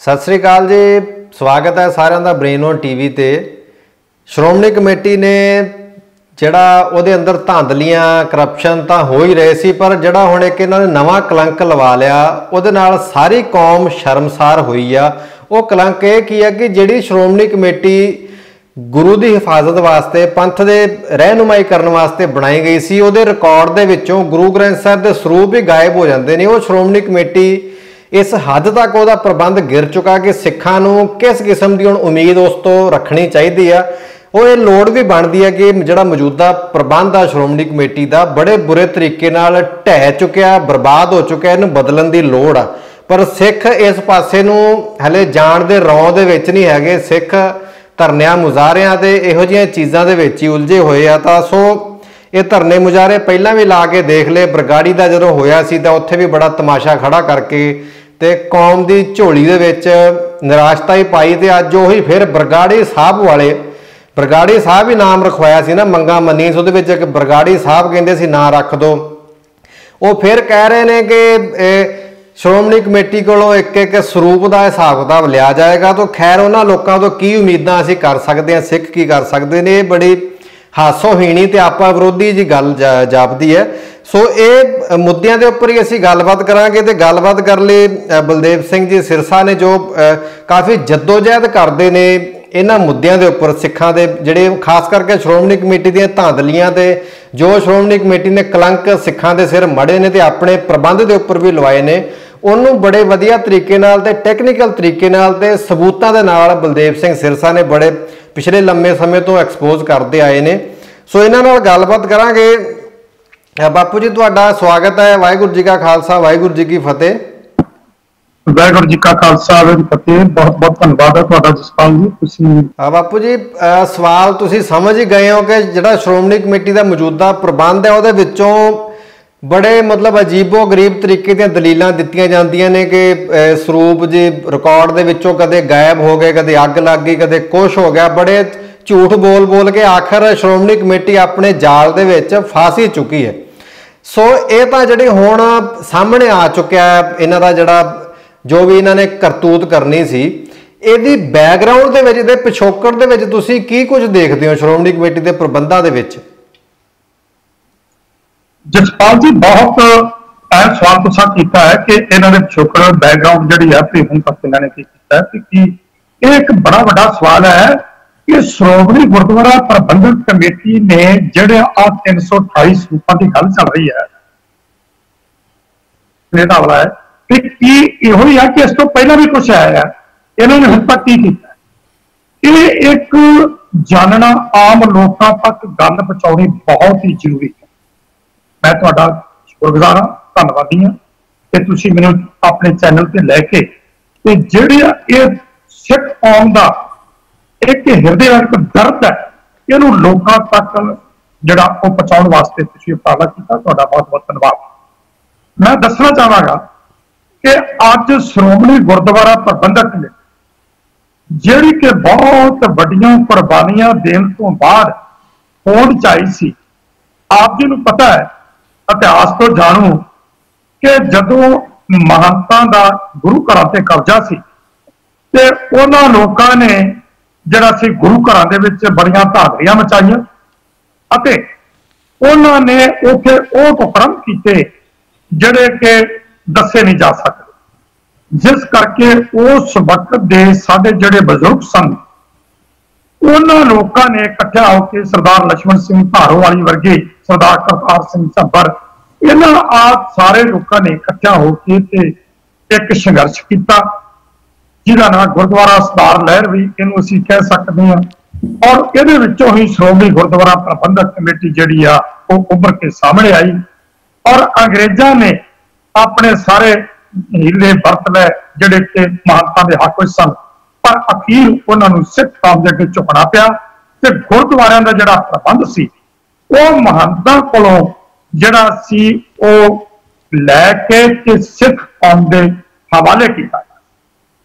सत श्री अकाल जी। स्वागत है सारिਆਂ ਦਾ ब्रेन ऑन टीवी ते। श्रोमणी कमेटी ने ਜਿਹੜਾ ਉਹਦੇ ਅੰਦਰ ਧਾਂਦਲੀਆਂ ਕਰਪਸ਼ਨ ਤਾਂ ਹੋ ਹੀ ਰਹੇ ਸੀ, ਪਰ ਜਿਹੜਾ ਹੁਣ ਇੱਕ ਇਹਨਾਂ ਨੇ ਨਵਾਂ ਕਲੰਕ ਲਵਾ ਲਿਆ ਉਹਦੇ ਨਾਲ ਸਾਰੀ ਕੌਮ ਸ਼ਰਮਸਾਰ ਹੋਈ ਆ। ਉਹ ਕਲੰਕ ਇਹ ਕੀ ਹੈ ਕਿ ਜਿਹੜੀ ਸ਼੍ਰੋਮਣੀ ਕਮੇਟੀ ਗੁਰੂ ਦੀ ਹਿਫਾਜ਼ਤ ਵਾਸਤੇ ਪੰਥ ਦੇ ਰਹਿਨੁਮਾਈ ਕਰਨ ਵਾਸਤੇ ਬਣਾਈ ਗਈ ਸੀ, ਉਹਦੇ ਰਿਕਾਰਡ ਦੇ ਵਿੱਚੋਂ ਗੁਰੂ ਗ੍ਰੰਥ ਸਾਹਿਬ ਦੇ ਸਰੂਪ ਹੀ ਗਾਇਬ ਹੋ ਜਾਂਦੇ ਨੇ। ਉਹ ਸ਼੍ਰੋਮਣੀ ਕਮੇਟੀ इस हद तक वह प्रबंध गिर चुका कि सिखा किस किस्म की हुण उम्मीद उस तो रखनी चाहिए है। वो ये लोड़ भी बनती है कि जिहड़ा मौजूदा प्रबंध आ श्रोमणी कमेटी का बड़े बुरे तरीके नाल ढह चुकिया, बर्बाद हो चुका, इन्हूं बदलण दी लोड़ आ। पर सिख इस पासे नूं हले जाण दे रौं दे विच नहीं हैगे। सिख धरनियां मुजाहरियां ते इहो जिहियां चीज़ां दे विच ही उलझे होए आ। तां सो ये धरने मुजाहरे पहलां भी ला के देख ले, बरगाड़ी का जदों होया सी तां उत्थे भी बड़ा तमाशा खड़ा करके ते कौम की झोली दे विच निराशता ही पाई। तो अज उही फिर बरगाड़ी साहब वाले, बरगाड़ी साहब ही नाम रखवाया सी ना, मंगा मनी सो दे विच एक बरगाड़ी साहब कहंदे सी ना रख दो। वो फिर कह रहे हैं कि श्रोमणी कमेटी कोलों एक एक सरूप का हिसाब किताब लिया जाएगा। तो खैर उन्होंने लोगों तो की उम्मीदां असीं कर सकते हैं, सिख की कर सकते हैं। ये बड़ी हासोहीणी ते आपा विरोधी जी गल जापदी है। सो ये मुद्दों के उपर ही असीं गलबात करांगे। तो गलबात करने लई बलदेव सिंह जी सिरसा ने जो काफ़ी जद्दोजहद करते हैं इन्हां मुद्दों के उपर, सिखां दे जिहड़े खास करके श्रोमणी कमेटी दीयां धांधलियां ते जो श्रोमणी कमेटी ने कलंक सिखां दे सिर मढ़े ने ते अपने प्रबंध के उपर भी लवाए ने, उन्होंने बड़े वधिया तरीके नाल ते टैक्नीकल तरीके नाल ते सबूतां दे नाल बलदेव सिंह सिरसा ने बड़े पिछले लंबे समय तो एक्सपोज करते आए ने। सो इन्हां नाल गलबात करांगे। बापू जी तुहाडा स्वागत है। वाहिगुरू जी का खालसा, वाहिगुरू जी की फतेह। वाहिगुरू जी का खालसा, वाहिगुरू फतेह। बहुत बहुत धन्यवाद है तुहाडा जसपाल जी। तुसीं बापू जी सवाल तुसीं समझ ही गए हो कि जिहड़ा श्रोमणी कमेटी का मौजूदा प्रबंध है उहदे विचों बड़े मतलब अजीबो गरीब तरीके दी दलीलां दित्तियां जांदियां ने कि सरूप जी रिकॉर्ड दे विचों कदे गायब हो गए, कदे अग लग गई, कदे कुछ हो गया। बड़े झूठ बोल बोल के आखिर श्रोमणी कमेटी अपने जाल दे विच फस ही चुकी है। सो ये तो जिहड़ी हुण सामने आ चुकिया है, इन्हां दा जिहड़ा जो भी इन्हां ने करतूत करनी सी, इहदी बैकग्राउंड दे विच, इहदे पिछोकड़ दे विच तुसीं की कुछ देखदे हो श्रोमणी कमेटी दे प्रबंधां दे विच? जसपाल जी बहुत अहम सवाल तुसां कीता है कि इन्हां दे पिछोकड़ बैकग्राउंड जिहड़ी है भी हुण तक इन्हां ने की कीता है कि ये एक बड़ा वड्डा सवाल है कि श्रोमणी गुरुद्वारा प्रबंधक कमेटी ने जिहड़े आ 328 सूपां की गल चल रही है वाला है कि इहो ही है कि इस तो पहला भी कुछ आया है, इन्होंने हुण तक की कीता। ये एक जानना आम लोगों तक गल पहुंचाउणी बहुत ही जरूरी है। मैं तुहाडा शुक्रगुजार हाँ, धन्नवादी हाँ कि तुसीं मैनूं अपने चैनल ते लैके ते जिहड़े ये सिख कौम दा एक हिरदे एक दर्द है इहनूं लोकां तक जिहड़ा वो पहुंचाउण वास्ते तुसीं उपराला कीता, तुहाडा बहुत बहुत धन्नवाद। मैं दसना चाहांगा कि अज श्रोमणी गुरुद्वारा प्रबंधक ने जिहड़ी कि बहुत वड्डियां कुर्बानियां देण तों बाद होंद चाही सी। आप जी नूं पता है, इतिहास तो जाणू कि जदों महंतां दा गुरु घरां ते कब्जा सी ते उन्हां लोकां ने जिहड़ा सी गुरु घरां दे विच बड़ियां धांधलियां मचाईयां अते उन्हां ने उत्थे ओह उपक्रम कीते जिहड़े कि दसे नहीं जा सकते, जिस करके उस वक्त दे साडे जिहड़े बजुर्ग सन उन्हां लोकां ने इकट्ठा होकर सरदार लक्ष्मण सिंह धारोवाली वर्गे, सरदार करतार सिंह झब्बर, इन्हां आप सारे लोगों ने इकट्ठा होकर एक संघर्ष किया जिहदा नाम गुरुद्वारा सुधार लहर भी इहनूं असीं कह सकते हैं। और इहदे विचों ही श्रोमणी गुरुद्वारा प्रबंधक कमेटी जिहड़ी आ वो उभर के सामने आई और अंग्रेजां ने अपने सारे हीले वरत लै जिहड़े कि महंतां दे हक विच सन, पर अखीर उन्होंने सिख कौम के अगे झुकना पिया ते गुरुद्वारियां दा जिहड़ा प्रबंध सी वो महंतां कोलों जिहड़ा सी वो लैके ते सिख कौम दे हवाले कीता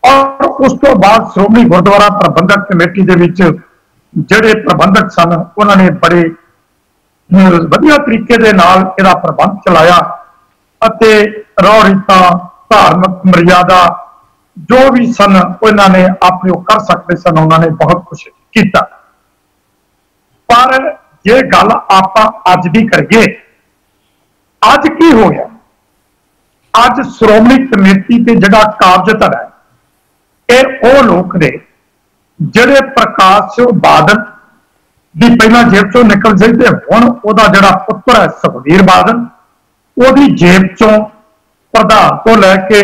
और उस तो बाद श्रोमणी गुरुद्वारा प्रबंधक कमेटी दे विच जिहड़े प्रबंधक सन उन्होंने बड़े वधिया तरीके दे नाल इहदा प्रबंध चलाया अते रौ रीतां धार्मिक मर्यादा जो भी सन उन्होंने अपने कर सकते सन, उन्होंने बहुत कुछ किया। पर जे गल आप अज की करिए, अज की हो गया, अज श्रोमणी कमेटी के जिहड़ा काबजधर है, ये वो लोग ने जिहड़े प्रकाश सिंह बादल की पहला जेब चों निकल सी, हुण उहदा जिहड़ा पुत्र है सुखबीर बादल, उहदी जेब चों प्रधान तो लैके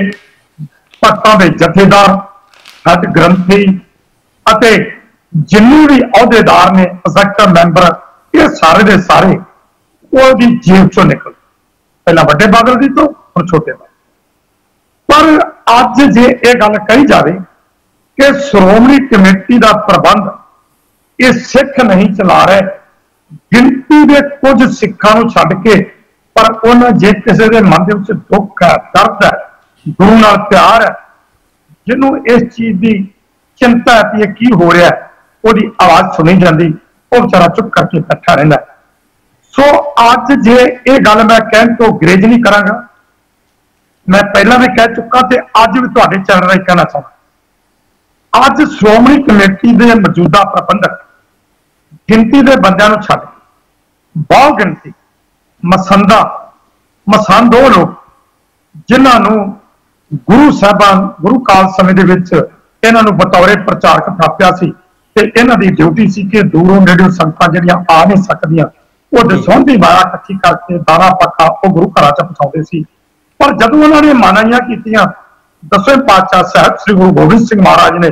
भगतां दे जथेदार, हैड ग्रंथी अते जिन्ने भी अहुदेदार ने, एग्जैक्टिव मैंबर, ये सारे दे सारे उहदी जेब चों निकल, पहला वड्डे बादल दी तो हुण छोटे बादल। पर अज जे ये गल कही जाए कि श्रोमणी कमेटी का प्रबंध ये सिख नहीं चला रहे, गिनती के कुछ सिखा छड्ड के, पर उन्हें जे किसी के मन के दुख है, दर्द है, गुरु नाल प्यार है, जिन्हों इस चीज की चिंता है कि यह की हो रहा है, उसकी आवाज सुनी जाती, वो बेचारा चुप करके बैठा रहा है। सो अज जे ये गल मैं कहने तो ग्रेज नहीं करांगा, मैं पहला भी कह चुका तो अज भी तुहाडे चैनल राही कहना चाहता, अज श्रोमणी कमेटी के मौजूदा प्रबंधक गिनती के बंदियां छड्ड बहुत गिनती मसंदा मसंद वो लोग जिन्होंने गुरु साहबान गुरु काल समय के इन्हों बतौरे प्रचारक थापिया सी ते इन्हां दी ड्यूटी सी कि दूरों नेड़ों संगतां जिहड़ियां आ नहीं सकदियां वो दसौं दी माया इकट्ठी करके दाना पक्का वो गुरु घर च पहुंचाते सी। पर जदों उन्होंने मानाइयां कीतियां, दसवें पातशाह साहब श्री गुरु गोबिंद सिंह महाराज ने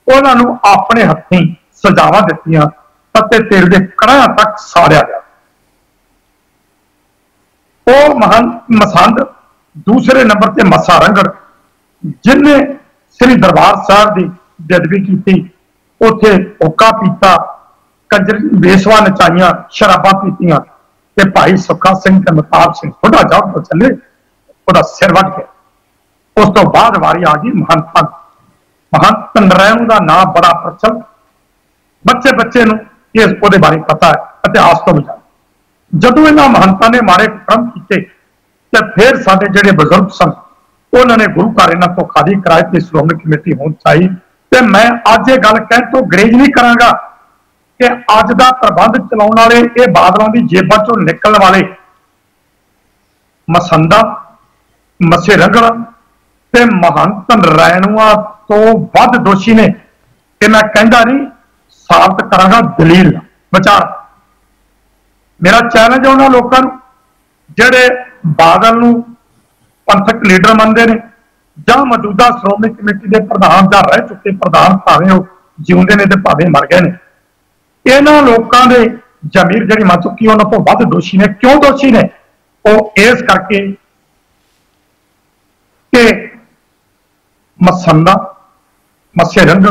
उन्होंने अपने हथीं सजावां दित्तियां ते तेल दे कड़ां तक साड़िया गया। वो महान मसंद दूसरे नंबर ते मसा रंगड़ जिन्हें श्री दरबार साहब की बेदबी की, उथे होका पीता, कंजर बेसवा नचाइया, शराबा पीतियां ते भाई सुखा सिंह ते महताब सिंह थोड़ा जाओ तो चले, उसका सिर वट गया। उस तो बाद वारी आ गई महंत नरैण का नाम बड़ा प्रचल, बच्चे बच्चे इस बारे पता है, इतिहास तो भी जदों इन्हां महंतां ने मारे कर्म किए तो फिर साडे जिहड़े बजुर्ग सन उन्होंने गुरु घर इन्हां तो खाली कराए कि श्रोमणी कमेटी होनी चाहिए। तो मैं अज ये गल कह तो ग्रेज नहीं करांगा कि अज का प्रबंध चलाउण वाले ये बादलों की जेबां चों निकलण वाले मसंदा मसे रंगड़ ते महंत नरैणुआ तो वध दोषी ने, कि मैं कहता नहीं साबित करांगा दलील विचार। मेरा चैलेंज है उन्होंने लोगों जिहड़े बादल नूं पंथक लीडर मानते हैं जां मौजूदा श्रोमणी कमेटी के प्रधान जां रह चुके प्रधान, भावें वो जिउंदे ने ते भावें मर गए ने, इन्हां लोकां दे जमीर जिहड़ी मर चुकी उन्हां तों वध दोषी ने। क्यों दोषी ने? वो इस करके कि मसंदा मसे रंग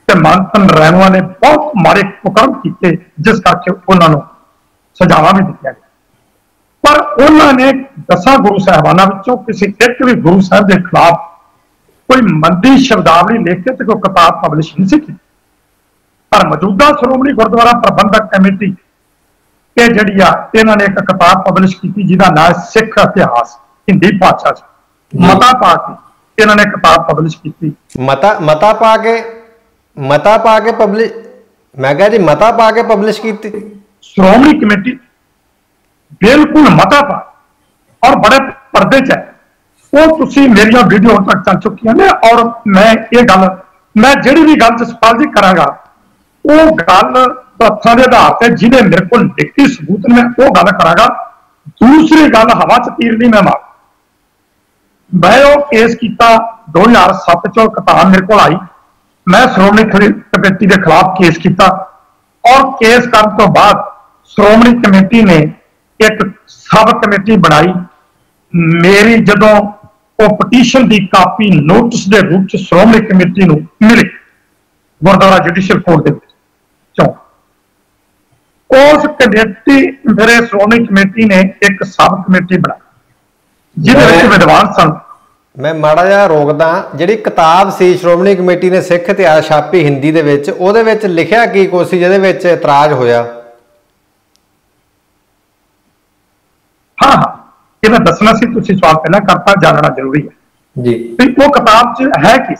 ते महंत नरैणुआ ने बहुत माड़े कुकर्म किए, जिस करके उन्होंने सजावां भी दित्तियां गईयां। पर उन्होंने 10 गुरु साहबानां विचों किसी एक भी गुरु साहब के खिलाफ कोई मंदी शब्दावली लिख के कोई किताब पब्लिश नहीं सी की। पर मौजूदा श्रोमणी गुरुद्वारा प्रबंधक कमेटी ये जिहड़ी आ इन्होंने एक किताब पब्लिश की जिसका नाम है सिख इतिहास, हिंदी भाषा च मता पा के इन्होंने किताब पब्लिश की। मता पा के पब्लिश, मैं कहा जी मता पा के पब्लिश की श्रोमणी कमेटी बिल्कुल मता पा और बड़े पर्दे च है, वो तुसी मेरिया वीडियो तक चल चुकी ने। और मैं ये गल मैं जिहड़ी भी गल जसपाल जी करांगा वो गल तथ्यां दे आधार पर जिन्हें मेरे को लिखती सबूत ने वो गल करांगा। दूसरी गल हवा च तीर नहीं मैं मार, मैं वो केस किया 2007 चो किताब मेरे को आई, मैं श्रोमणी कमेटी के खिलाफ केस किया और केस करने तो बाद श्रोमणी कमेटी ने एक सब कमेटी बनाई। मेरी जदों वो पटीशन की कापी नोटिस के रूप में श्रोमणी कमेटी को मिली गुरुद्वारा जुडिशियल कोर्ट के उस कमेटी फिर श्रोमणी कमेटी ने एक सब कमेटी बनाई जिहदे विद्वान सन। मैं माड़ा जिहा रोकदा, जिहड़ी किताब सी श्रोमणी कमेटी ने सिख इतिहास छापी हिंदी दे विच, उहदे विच लिखिया की कुछ सी जिहदे विच इतराज होया? हाँ हाँ, ये मैं दसना सी, तुसीं सवाल पहला करता, जानना जरूरी है। जी भी वो किताब च है कि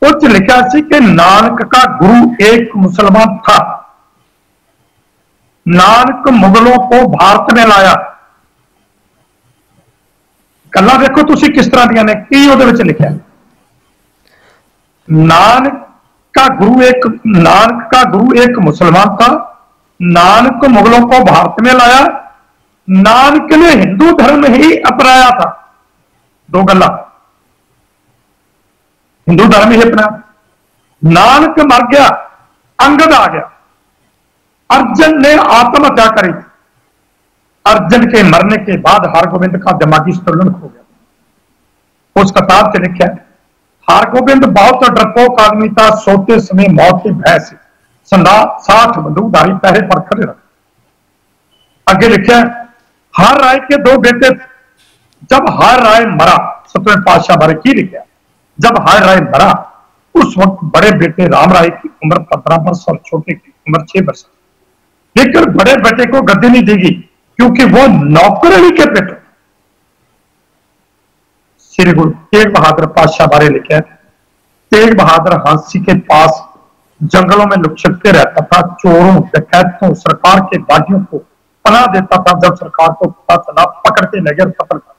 उस लिखा सी कि नानक का गुरु एक मुसलमान था, नानक मुगलों को भारत में लाया। गल्लां देखो तुसी किस तरह दियां ने, की उहदे विच लिखिआ नानक नानक का गुरु एक मुसलमान था, नानक मुगलों को भारत में लाया, नानक ने हिंदू धर्म ही अपनाया था। दो गल्लां, हिंदू धर्म ही अपनाया। नानक मर गया, अंगद आ गया, अर्जन ने आत्महत्या करी। अर्जन के मरने के बाद हरगोबिंद का दिमागी संतुलन खो गया। उस किताब से लिखा है हरगोबिंद बहुत डरपोक आदमी था, सोते समय मौत की भय से 60 बंदूकधारी पहरे पर खड़े रखे। आगे लिखा है हर राय के 2 बेटे थे। जब हर राय मरा, 7वें पातशाह बारे की लिखा, जब हर राय मरा उस वक्त बड़े बेटे राम राय की उम्र 15 वर्ष और छोटे की उम्र 6 वर्ष, लेकिन बड़े बेटे को गद्दी नहीं दी गई क्योंकि वो नौकरानी के बेटे। श्री गुरु तेग बहादुर पातशाह बारे लिखा है तेग बहादुर हांसी के पास जंगलों में लुक-छिपके रहता था, चोरों डकैतों सरकार के बागियों को पनाह देता था। जब सरकार को पता चला पकड़ के ले गए, कत्ल कर।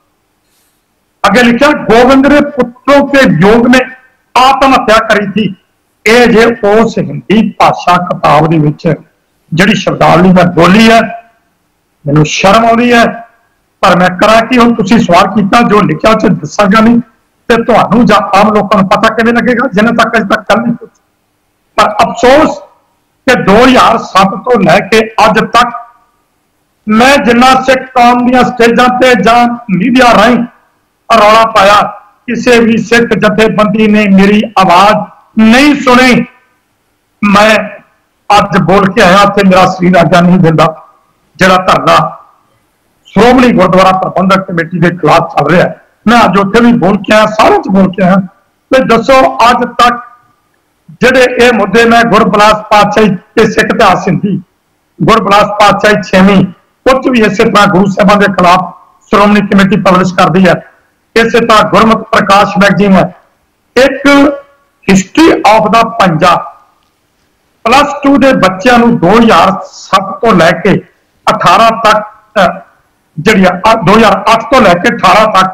आगे लिखा गोविंद ने पुत्रों के योग में आत्महत्या करी थी। ये जे उस हिंदी भाषा किताब दे विच जिहड़ी शब्दावली मैं बोली है, मैनूं शर्म आउंदी है, पर मैं करा कि हुण तुसीं सवाल कीता, जो लिखिआ उह दस्सांगा नहीं ते तुहानूं जां आम लोकां नूं पता किवें लगेगा जिन्हां तक अजे तक गल नहीं पुछी। पर अफसोस कि 2007 तो लैके अज तक मैं जिन्ना सिख कौम दीआं स्टेजां ते जां मीडिया राहीं रौला पाया, किसी भी सिख जथेबंदी ने मेरी आवाज नहीं सुनी। मैं अज बोल के आया कि मेरा शरीर आज्ञा नहीं दिंदा। जिहड़ा धरना श्रोमणी गुरुद्वारा प्रबंधक कमेटी के खिलाफ चल रहा है, मैं अज उत्थे भी बोल के आया, सारे च बोल के आया। तो दसो अज तक जिहड़े ये मुद्दे मैं गुरबिलास पातशाही के सिख इतिहास हिंदी गुरबिलास पातशाही 6वीं उच भी इस तरह गुरु साहबान के खिलाफ श्रोमणी कमेटी पब्लिश करती है। इस तरह गुरमत प्रकाश मैगजीन है। एक हिस्टरी ऑफ द पंजाब +2 के बच्चों 2007 तो लैके 18 तक जी 2008 तो लैके 18 तक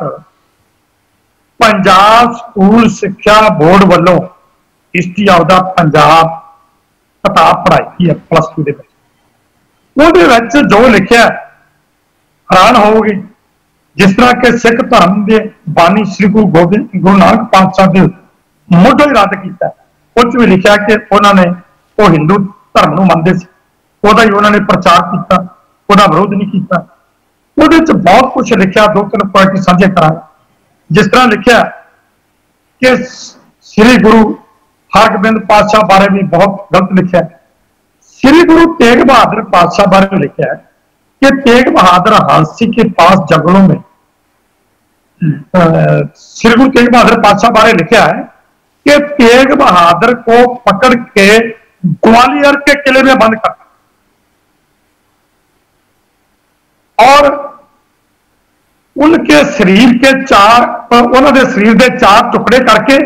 पंजाब स्कूल सिक्ख्या बोर्ड वालों हिस्टरी ऑफ द पंजाब किताब पढ़ाई है +2 के बच्चे। जो लिखा हैरान होगी, जिस तरह के सिख धर्म के बानी श्री गुरु नानक पातशाह के मुढ़ों ही रद्द किया। उस भी लिखा कि उन्होंने वो हिंदू धर्म को मनते थे, वह ही उन्होंने प्रचार किया, वह विरोध नहीं किया। वो बहुत कुछ लिखा, 2-3 पॉइंट साझे करा। जिस तरह लिखा कि श्री गुरु हरगोबिंद पातशाह बारे भी बहुत गलत लिखा। श्री गुरु तेग बहादुर पातशाह बारे लिखा है कि तेग बहादुर हांसी के पास जंगलों में श्री गुरु तेग बहादुर पातशाह बारे लिखा है कि तेग बहादुर को पकड़ के ग्वालियर के किले में बंद कर और उनके शरीर के उन्होंने शरीर के 4 टुकड़े करके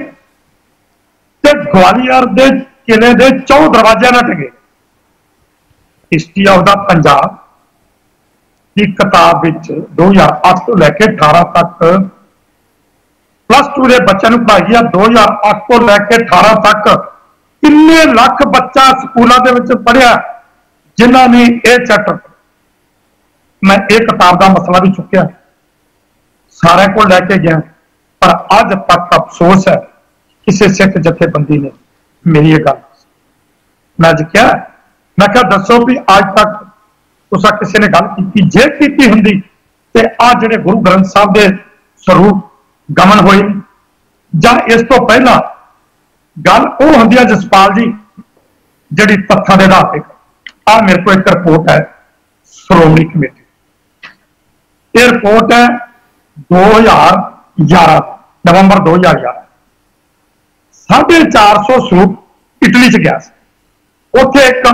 ग्वालियर के किले के 4 दरवाजे न टके। हिस्टरी ऑफ द पंजाब की किताब 2008 तो लैके 18 तक +2 के बच्चों को पढ़ाई है। 2008 तो लैके 18 तक किन्ने लाख बच्चा स्कूलों के पढ़िया जिन्होंने ये चैप्टर। मैं एक किताब का मसला भी चुकया, सारे को लैके गया, पर अज तक अफसोस है किसी सिख जथेबंदी ने मेरी ये गल। मैं अज क्या मैं क्या दसो भी अज तक तुसा किसी ने गल की जे की होंगी तो आ जिहड़े गुरु ग्रंथ साहब के स्वरूप गमन होए जां इस तो पहला गल वो होंदी है जसपाल जी जिहड़ी तत्थां दे आधार पर। आ मेरे को एक रिपोर्ट है श्रोमणी कमेटी, ये रिपोर्ट है 2011 नवंबर 2011। 450 स्वरूप इटली च गया। उत्थे एक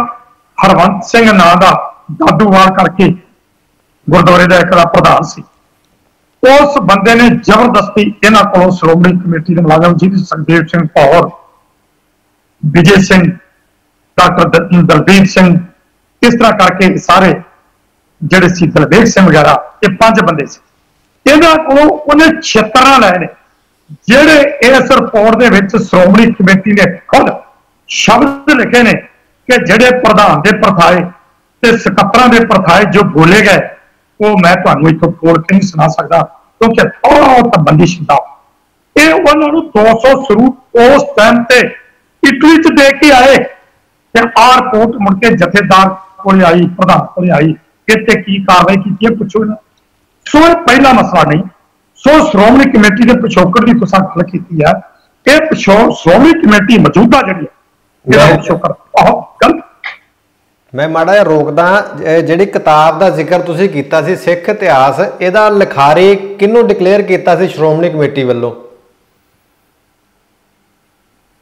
हरवंत सिंह नां दा दादूवाल करके गुरुद्वारे का एक प्रधान सी, उस बंदे ने जबरदस्ती इन्हों को श्रोमणी कमेटी के मुलाजम जी सुखदेव सिंह भौर, विजय सिंह, डॉक्टर दलबीर सिंह, इस तरह करके सारे ਜਿਹੜੇ ਸੀ ਦਲਵੇਰ ਸਿੰਘ वगैरह, ये 5 बंदे से इन्हों को उन्हें 76 लए ने ਜਿਹੜੇ इस रिपोर्ट ਦੇ ਵਿੱਚ श्रोमणी कमेटी ने खुद शब्द लिखे ने कि ਜਿਹੜੇ प्रधान के परथाए ਤੇ ਸਕੱਤਰਾਂ ਦੇ परथाए जो बोले गए वो मैं ਤੁਹਾਨੂੰ इतों बोल के नहीं सुना सकता क्योंकि बहुत बंदिश था। ये उन्होंने 200 सरूप उस टाइम से इटली च दे के आए ते आ रिपोर्ट मुड़ के जथेदार को आई, प्रधान को आई, कि की कार्रवाई की है पुछो ना। सो पहला मसला नहीं। सो श्रोमणी कमेटी के पिछोकड़ की तुसां गल कीती है, ये श्रोमणी कमेटी मौजूदा जी पिछोकड़ बहुत गलत। मैं माड़ा जिहा रोकदा, जिहड़ी किताब का जिक्र तुसीं कीता सी सिख इतिहास, इहदा लिखारी किहनूं डिकलेयर कीता सी श्रोमणी कमेटी वल्लों?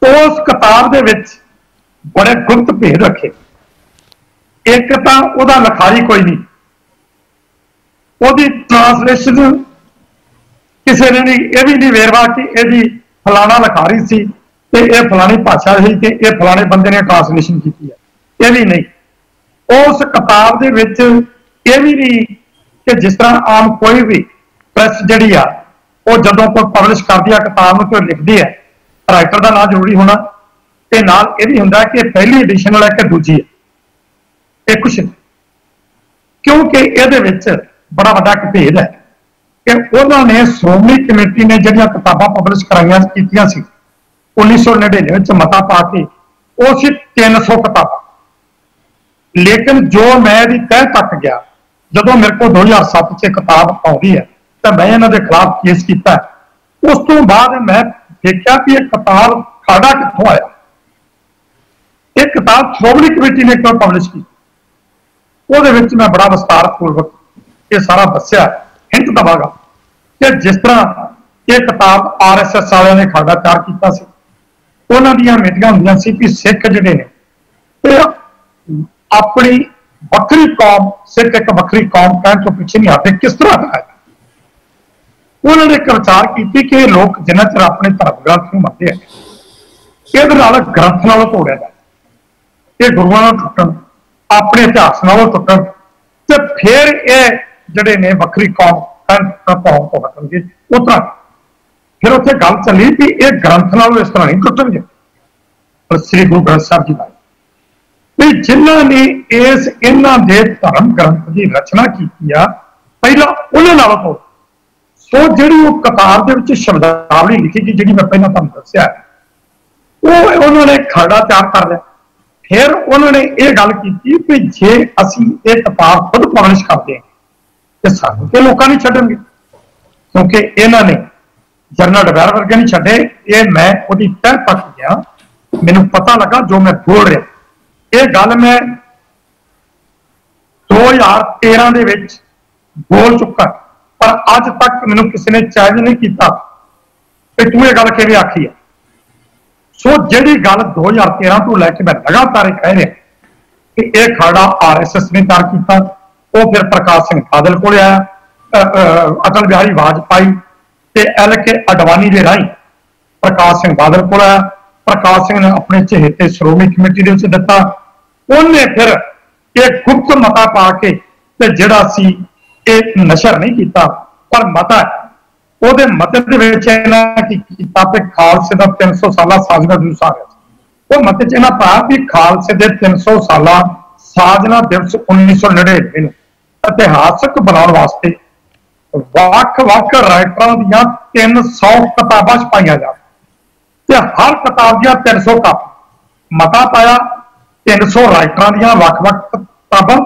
उस किताब दे विच बड़े गुप्त भेद रखे। एक तो उहदा लिखारी कोई नहीं, उहदी ट्रांसलेशन किसी ने नहीं, यह भी नहीं वेरवा कि यही फलाना लिखारी सी ते यह फलानी भाषा सी कि यह फलाने बंदे ने ट्रांसलेशन की है, यह भी नहीं। उस किताब दे विच यह भी नहीं कि जिस तरह आम कोई भी प्रैस जिहड़ी आ वो जदों कोई पब्लिश करदी आ किताब नूं लिखदी है, राइटर का नाम जरूरी होना ते नाल यह भी हुंदा कि पहली एडिशन है कि दूजी है, ये कुछ क्योंकि ये बड़ा वड्डा एक भेद है कि उन्होंने श्रोमणी कमेटी ने जिहड़ियां किताबां पब्लिश कराइयां कीतियां सी 1999 मता पा के वो सी 300 किताबां। लेकिन जो मैं भी तह तक गया, जदों मेरे को 2007 च किताब आउंदी है तो मैं इन्हां दे खिलाफ केस किया। उस तो बाद मैं देखा कि यह किताब खाड़ा कित्थों आया, एक किताब श्रोमणी कमेटी ने क्यों पब्लिश की। ਉਹਦੇ ਵਿੱਚ मैं बड़ा विस्तार पूर्वक ये सारा दस्या, हिंट दवागा कि जिस तरह ये किताब RSS वाले ने खाड़ा तैयार किया सी, उन्हां दीयां मीटिंगां हुंदियां सी कि सिख जिहड़े ने ते अपनी वक्री कौम, सिख एक वक्री कौम कहण तो पिछे नहीं आते, किस तरह है। उन्होंने एक विचार की कि लोग जिन्ना चਿਰ अपने धर्म ग्रंथ नूं मनदे हैं, ਇਹਦੇ ਨਾਲ ग्रंथ नालों तोड़िया जाए, ये गुरुआं नाल टुटण, अपने इतिहास नालों टुटण ते फिर ये जिहड़े ने वक्री कौम कौम तो हटणगे। उस तरह फिर उत्थे गल चली कि ये ग्रंथ नालों इस तरह नहीं टुटणगे, पर श्री गुरु ग्रंथ साहिब जी का भी जिन्हों ने इस इन्हां दे धर्म ग्रंथ की रचना की पहला उन्हां नालों तोड़। सो जिहड़ी वो किताब दे विच शब्दावली लिखी गई, जिहड़ी मैं पहला तुहानूं दस्सिया, वो उन्होंने खड़ा तैयार कर लिया। फिर उन्होंने ये गल की कि जे असीं ये किताब खुद पब्लिश करते हैं तो सानूं ते लोकां नहीं छड्डणगे, क्योंकि इन्होंने जनरल डबैर वर्गे नहीं छड्डे। ये मैं उहदी तह तक गया, मैनूं पता लगा जो मैं बोल रहा। ये गल मैं 2013 दे विच बोल चुका, पर अज तक मैनूं किसी ने चैलेंज नहीं किया कि तूं ये गल किवें आखी है। सो जिहड़ी गल 2013 तो लैके मैं लगातार कह रहा कि यह खाड़ा RSS ने तैयार किया, वो फिर प्रकाश सिंह बादल को आया, अटल बिहारी वाजपेयी ते LK अडवाणी के राही प्रकाश सिंह बादल को आया। प्रकाश सिंह ने अपने चहेते श्रोमणी कमेटी के दिता, उन्हें फिर एक गुप्त मता पा के ते जिहड़ा सी ये नशर नहीं किया, पर मता ਉਹਦੇ ਮਤੇ ਦੇ ਵਿੱਚ ਇਹਨਾਂ ਕੀ ਕੀਤਾ ਕਿ ਖਾਲਸੇ ਦਾ 300 ਸਾਲਾ ਸਾਜਨਾ ਦਿਵਸ ਆ ਗਿਆ। ਉਹ ਮਤੇ 'ਚ ਇਹਨਾਂ ਪਾਇਆ ਵੀ ਖਾਲਸੇ ਦੇ 300 ਸਾਲਾ ਸਾਜਨਾ ਦਿਵਸ 1999 ਨੂੰ ਇਤਿਹਾਸਕ ਬਣਾਉਣ ਵਾਸਤੇ ਵੱਖ-ਵੱਖ ਰਾਈਟਰਾਂ ਦੀਆਂ 300 ਕਿਤਾਬਾਂ ਛਪਾਈਆਂ ਜਾਣ ਤੇ ਹਰ ਕਿਤਾਬ ਦੀਆਂ 300 ਕਾਪੀ। ਮਤਾ ਪਾਇਆ 300 ਰਾਈਟਰਾਂ ਦੀਆਂ ਵੱਖ-ਵੱਖ ਕਿਤਾਬਾਂ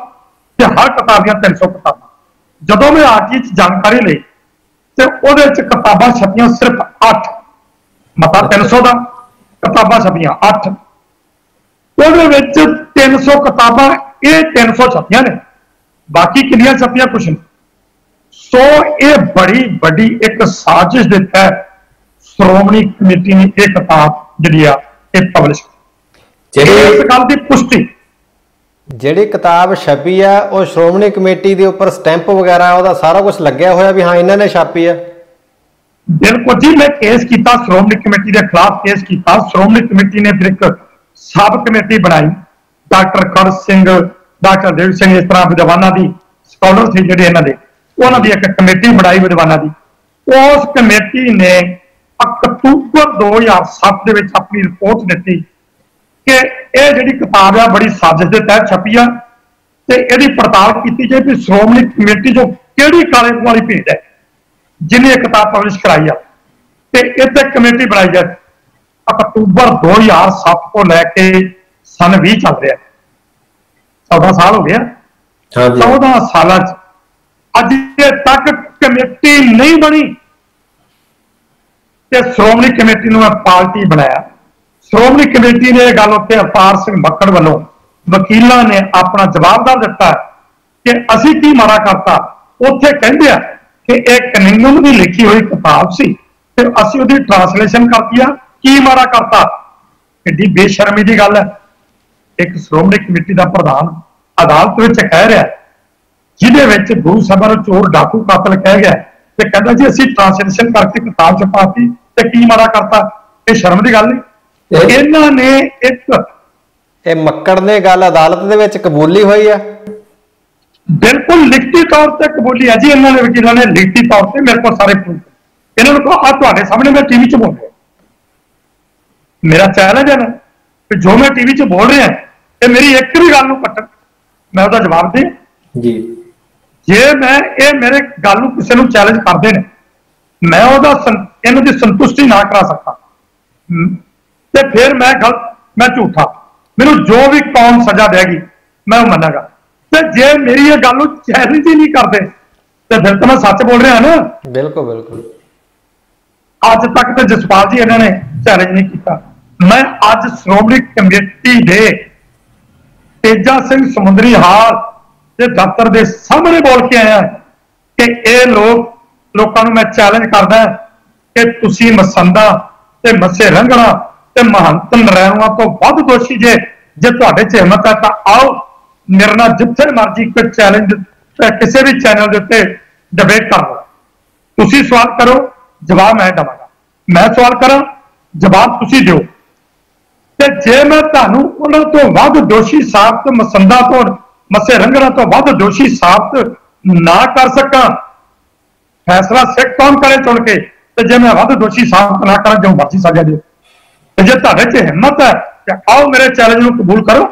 ਤੇ ਹਰ ਕਿਤਾਬ ਦੀਆਂ 300 ਕਿਤਾਬਾਂ। ਜਦੋਂ ਮੈਂ ਆ ਚੀਜ਼ जानकारी ਲਈ ਤੇ ਉਹਦੇ ਚ ਕਿਤਾਬਾਂ ਛਪੀਆਂ ਸਿਰਫ 8, ਮਤਾ 300 ਦਾ, ਕਿਤਾਬਾਂ ਛਪੀਆਂ 8। ਉਹਦੇ ਵਿੱਚ 300 ਕਿਤਾਬਾਂ ਇਹ 300 ਛਪੀਆਂ ਨੇ, ਬਾਕੀ ਕਿੰਨੀਆਂ ਛਪੀਆਂ ਕੁਛ ਨਹੀਂ। ਸੋ ਇਹ ਬੜੀ ਵੱਡੀ ਇੱਕ ਸਾਜ਼ਿਸ਼ ਦੇ ਤਹਿਤ श्रोमणी कमेटी ने एक किताब जी पब्लिश की। इस गल की पुष्टि ਜਿਹੜੀ ਕਿਤਾਬ ਛਪੀ ਆ ਉਹ ਸ਼੍ਰੋਮਣੀ ਕਮੇਟੀ ਦੇ ਉੱਪਰ ਸਟੈਂਪ ਵਗੈਰਾ ਉਹਦਾ ਸਾਰਾ ਕੁਝ ਲੱਗਿਆ ਹੋਇਆ ਵੀ ਹਾਂ ਇਹਨਾਂ ਨੇ ਛਾਪੀ ਆ? ਬਿਲਕੁਲ ਜੀ, ਮੈਂ ਕੇਸ ਕੀਤਾ ਸ਼੍ਰੋਮਣੀ ਕਮੇਟੀ ਦੇ ਖਿਲਾਫ, ਕੇਸ ਕੀਤਾ। ਸ਼੍ਰੋਮਣੀ ਕਮੇਟੀ ਨੇ ਫਿਰ ਇੱਕ ਸਬ ਕਮੇਟੀ ਬਣਾਈ, ਡਾਕਟਰ ਕਰ ਸਿੰਘ, ਡਾਕਟਰ ਦੇਵ ਸਿੰਘ, ਇਸ ਤਰ੍ਹਾਂ ਵਿਦਵਾਨਾਂ ਦੀ ਸਕਾਲਰ ਸੀ ਜਿਹੜੇ ਇਹਨਾਂ ਦੇ, ਉਹਨਾਂ ਦੀ ਇੱਕ ਕਮੇਟੀ ਬਣਾਈ ਵਿਦਵਾਨਾਂ ਦੀ। ਉਸ ਕਮੇਟੀ ਨੇ ਅਕਤੂਬਰ 2007 ਦੇ ਵਿੱਚ ਆਪਣੀ ਰਿਪੋਰਟ ਦਿੱਤੀ ਕਿ ਇਹ ਜਿਹੜੀ ਕਿਤਾਬ ਆ ਬੜੀ ਸਾਜ਼ਿਸ਼ ਦੇ ਤਹਿਤ ਛਪੀ ਆ ਤੇ ਇਹਦੀ ਪੜਤਾਲ ਕੀਤੀ ਜਾਏ ਕਿ ਸ਼੍ਰੋਮਣੀ ਕਮੇਟੀ ਜੋ ਕਿਹੜੀ ਕਾਲੇ ਵਾਲੀ ਭੇਡ ਹੈ ਜਿਹਨੇ ਇਹ ਕਿਤਾਬ ਪਬਲਿਸ਼ ਕਰਾਈ ਆ, ਤੇ ਇੱਥੇ ਕਮੇਟੀ ਬਣਾਈ ਜਾਏ। ਅਕਤੂਬਰ 2007 ਤੋਂ ਲੈ ਕੇ ਸਨ 20 ਚੱਲ ਰਿਹਾ, 14 ਸਾਲ ਹੋ ਗਿਆ। 14 ਸਾਲਾਂ ਚ ਅੱਜ ਤੱਕ ਕਮੇਟੀ ਨਹੀਂ ਬਣੀ ਤੇ ਸ਼੍ਰੋਮਣੀ ਕਮੇਟੀ ਨੂੰ ਮੈਂ ਪਾਰਟੀ ਬਣਾਇਆ। ਸ਼੍ਰੋਮਣੀ ਕਮੇਟੀ ਨੇ ਇਹ ਗੱਲ ਉੱਤੇ ਅਵਤਾਰ ਸਿੰਘ ਮੱਕੜ ਵੱਲੋਂ ਵਕੀਲਾਂ ਨੇ ਆਪਣਾ ਜਵਾਬਦਾਰ ਦਿੱਤਾ ਕਿ ਅਸੀਂ ਕੀ ਮਾੜਾ ਕਰਤਾ। ਉੱਥੇ ਕਹਿੰਦੇ ਆ ਕਿ ਇਹ ਕਨਿੰਗਮ ਦੀ ਲਿਖੀ ਹੋਈ ਕਿਤਾਬ ਸੀ ਤੇ ਅਸੀਂ ਉਹਦੀ ਟ੍ਰਾਂਸਲੇਸ਼ਨ ਕਰਤੀ ਆ, ਕੀ ਮਾੜਾ ਕਰਤਾ। ਕਿੱਡੀ ਬੇਸ਼ਰਮੀ ਦੀ ਗੱਲ ਹੈ। ਇੱਕ ਸ਼੍ਰੋਮਣੀ ਕਮੇਟੀ ਦਾ ਪ੍ਰਧਾਨ ਅਦਾਲਤ ਵਿੱਚ ਕਹਿ ਰਿਹਾ, ਜਿਹਦੇ ਵਿੱਚ ਗੁਰੂ ਸਾਹਿਬਾਂ ਨੂੰ ਚੋਰ ਡਾਕੂ ਕਾਤਲ ਕਹਿ ਗਿਆ ਤੇ ਕਹਿੰਦਾ ਜੀ ਅਸੀਂ ਟ੍ਰਾਂਸਲੇਸ਼ਨ ਕਰਕੇ ਕਿਤਾਬ ਚ ਪਾਤੀ ਤੇ ਕੀ ਮਾੜਾ ਕਰਤਾ। ਇਹ ਸ਼ਰਮ ਦੀ ਗੱਲ ਨਹੀਂ। ਇਹਨਾਂ ਨੇ ਇਹ ਮੱਕੜ ਨੇ ਗੱਲ ਅਦਾਲਤ ਦੇ ਵਿੱਚ ਕਬੂਲੀ ਹੋਈ ਆ? ਬਿਲਕੁਲ ਲਿਖਤੀ ਤੌਰ ਤੇ ਕਬੂਲੀ ਹੈ ਜੀ। ਇਹਨਾਂ ਨੇ ਵਕੀਲਾਂ ਨੇ ਲਿਖਤੀ ਤੌਰ ਤੇ ਮੇਰੇ ਕੋਲ ਸਾਰੇ ਪ੍ਰੂਫ, ਇਹਨਾਂ ਨੂੰ ਕਹੋ ਆ ਤੁਹਾਡੇ ਸਾਹਮਣੇ ਮੈਂ ਟੀਵੀ 'ਚ ਬੋਲ ਰਿਹਾ, ਮੇਰਾ ਚੈਲੰਜ ਹੈ ਨਾ ਕਿ ਜੋ ਮੈਂ ਟੀਵੀ 'ਚ ਬੋਲ ਰਿਹਾ ਇਹ ਮੇਰੀ ਇੱਕ ਵੀ ਗੱਲ ਨੂੰ ਕੱਟਣ, ਮੈਂ ਉਹਦਾ ਜਵਾਬ ਦੇ ਜੀ। ਜੇ ਮੈਂ ਇਹ ਮੇਰੇ ਗੱਲ ਨੂੰ ਕਿਸੇ ਨੂੰ ਚੈਲੰਜ ਕਰਦੇ ਨੇ, ਮੈਂ ਉਹਦਾ ਇਹਨਾਂ ਦੀ ਸੰਤੁਸ਼ਟੀ ਨਾ ਕਰਾ ਸਕਦਾ ਤੇ ਫਿਰ ਮੈਂ ਗਲਤ, ਮੈਂ ਝੂਠਾ, ਮੈਨੂੰ ਜੋ ਵੀ ਕੌਮ ਸਜ਼ਾ ਦੇਗੀ ਮੈਂ ਉਹ ਮੰਨਾਂਗਾ। ਤੇ ਜੇ ਮੇਰੀ ਇਹ ਗੱਲ ਨੂੰ ਚੈਲੰਜ ਹੀ ਨਹੀਂ ਕਰਦੇ ਤੇ ਫਿਰ ਤਾਂ ਮੈਂ ਸੱਚ ਬੋਲ ਰਿਹਾ ਨਾ। ਬਿਲਕੁਲ ਬਿਲਕੁਲ। ਅੱਜ ਤੱਕ ਤੇ ਜਸਪਾਲ ਜੀ ਇਹਨਾਂ ਨੇ ਚੈਲੰਜ ਨਹੀਂ ਕੀਤਾ। ਮੈਂ ਅੱਜ ਸ਼੍ਰੋਮਣੀ ਕਮੇਟੀ ਦੇ ਤੇਜਾ ਸਿੰਘ ਸਮੁੰਦਰੀ ਹਾਲ ਦੇ ਦਫ਼ਤਰ ਦੇ ਸਾਹਮਣੇ ਬੋਲ ਕੇ ਆਇਆ ਕਿ ਇਹ ਲੋਕਾਂ ਨੂੰ ਮੈਂ ਚੈਲੰਜ ਕਰਦਾ ਕਿ ਤੁਸੀਂ ਮਸੰਦਾ ਤੇ ਮੱਸੇ ਰੰਗਣਾ ਤੇ ਮਹੰਤ ਨਰੈਣੂਆਂ ਤੋਂ ਵੱਧ ਦੋਸ਼ੀ ਜੇ ਤੁਹਾਡੇ 'ਚ ਹਿੰਮਤ ਹੈ ਤਾਂ ਆਓ ਮੇਰੇ ਨਾਲ ਜਿੱਥੇ ਮਰਜ਼ੀ ਕੋਈ ਚੈਲੰਜ ਕਿਸੇ ਵੀ ਚੈਨਲ ਦੇ ਉੱਤੇ ਡਿਬੇਟ ਕਰ ਲਓ। ਤੁਸੀਂ ਸਵਾਲ ਕਰੋ, ਜਵਾਬ ਮੈਂ ਦੇਵਾਂਗਾ। ਮੈਂ ਸਵਾਲ ਕਰਾਂ, ਜਵਾਬ ਤੁਸੀਂ ਦਿਓ। ਤੇ ਜੇ ਮੈਂ ਤੁਹਾਨੂੰ ਉਹਨਾਂ ਤੋਂ ਵੱਧ ਦੋਸ਼ੀ ਸਾਬਤ, ਮਸੰਦਾ ਤੋਂ ਮੱਸੇ ਰੰਗਣਾ ਤੋਂ ਵੱਧ ਦੋਸ਼ੀ ਸਾਬਤ ਨਾ ਕਰ ਸਕਾਂ, ਫੈਸਲਾ ਸਿੱਖ ਕੌਮ ਕਰੇ ਚੁਣ ਕੇ, ਤੇ ਜੇ ਮੈਂ ਵੱਧ ਦੋਸ਼ੀ ਸਾਬਤ ਨਾ ਕਰਾਂ ਜੋ ਮਰਜ਼ੀ ਸਜ਼ਾ ਦਿਓ। ਤੇ ਜੇ ਤੁਹਾਡੇ 'ਚ ਹਿੰਮਤ ਹੈ ਕਿ ਆਓ ਮੇਰੇ ਚੈਲੰਜ ਨੂੰ ਕਬੂਲ ਕਰੋ।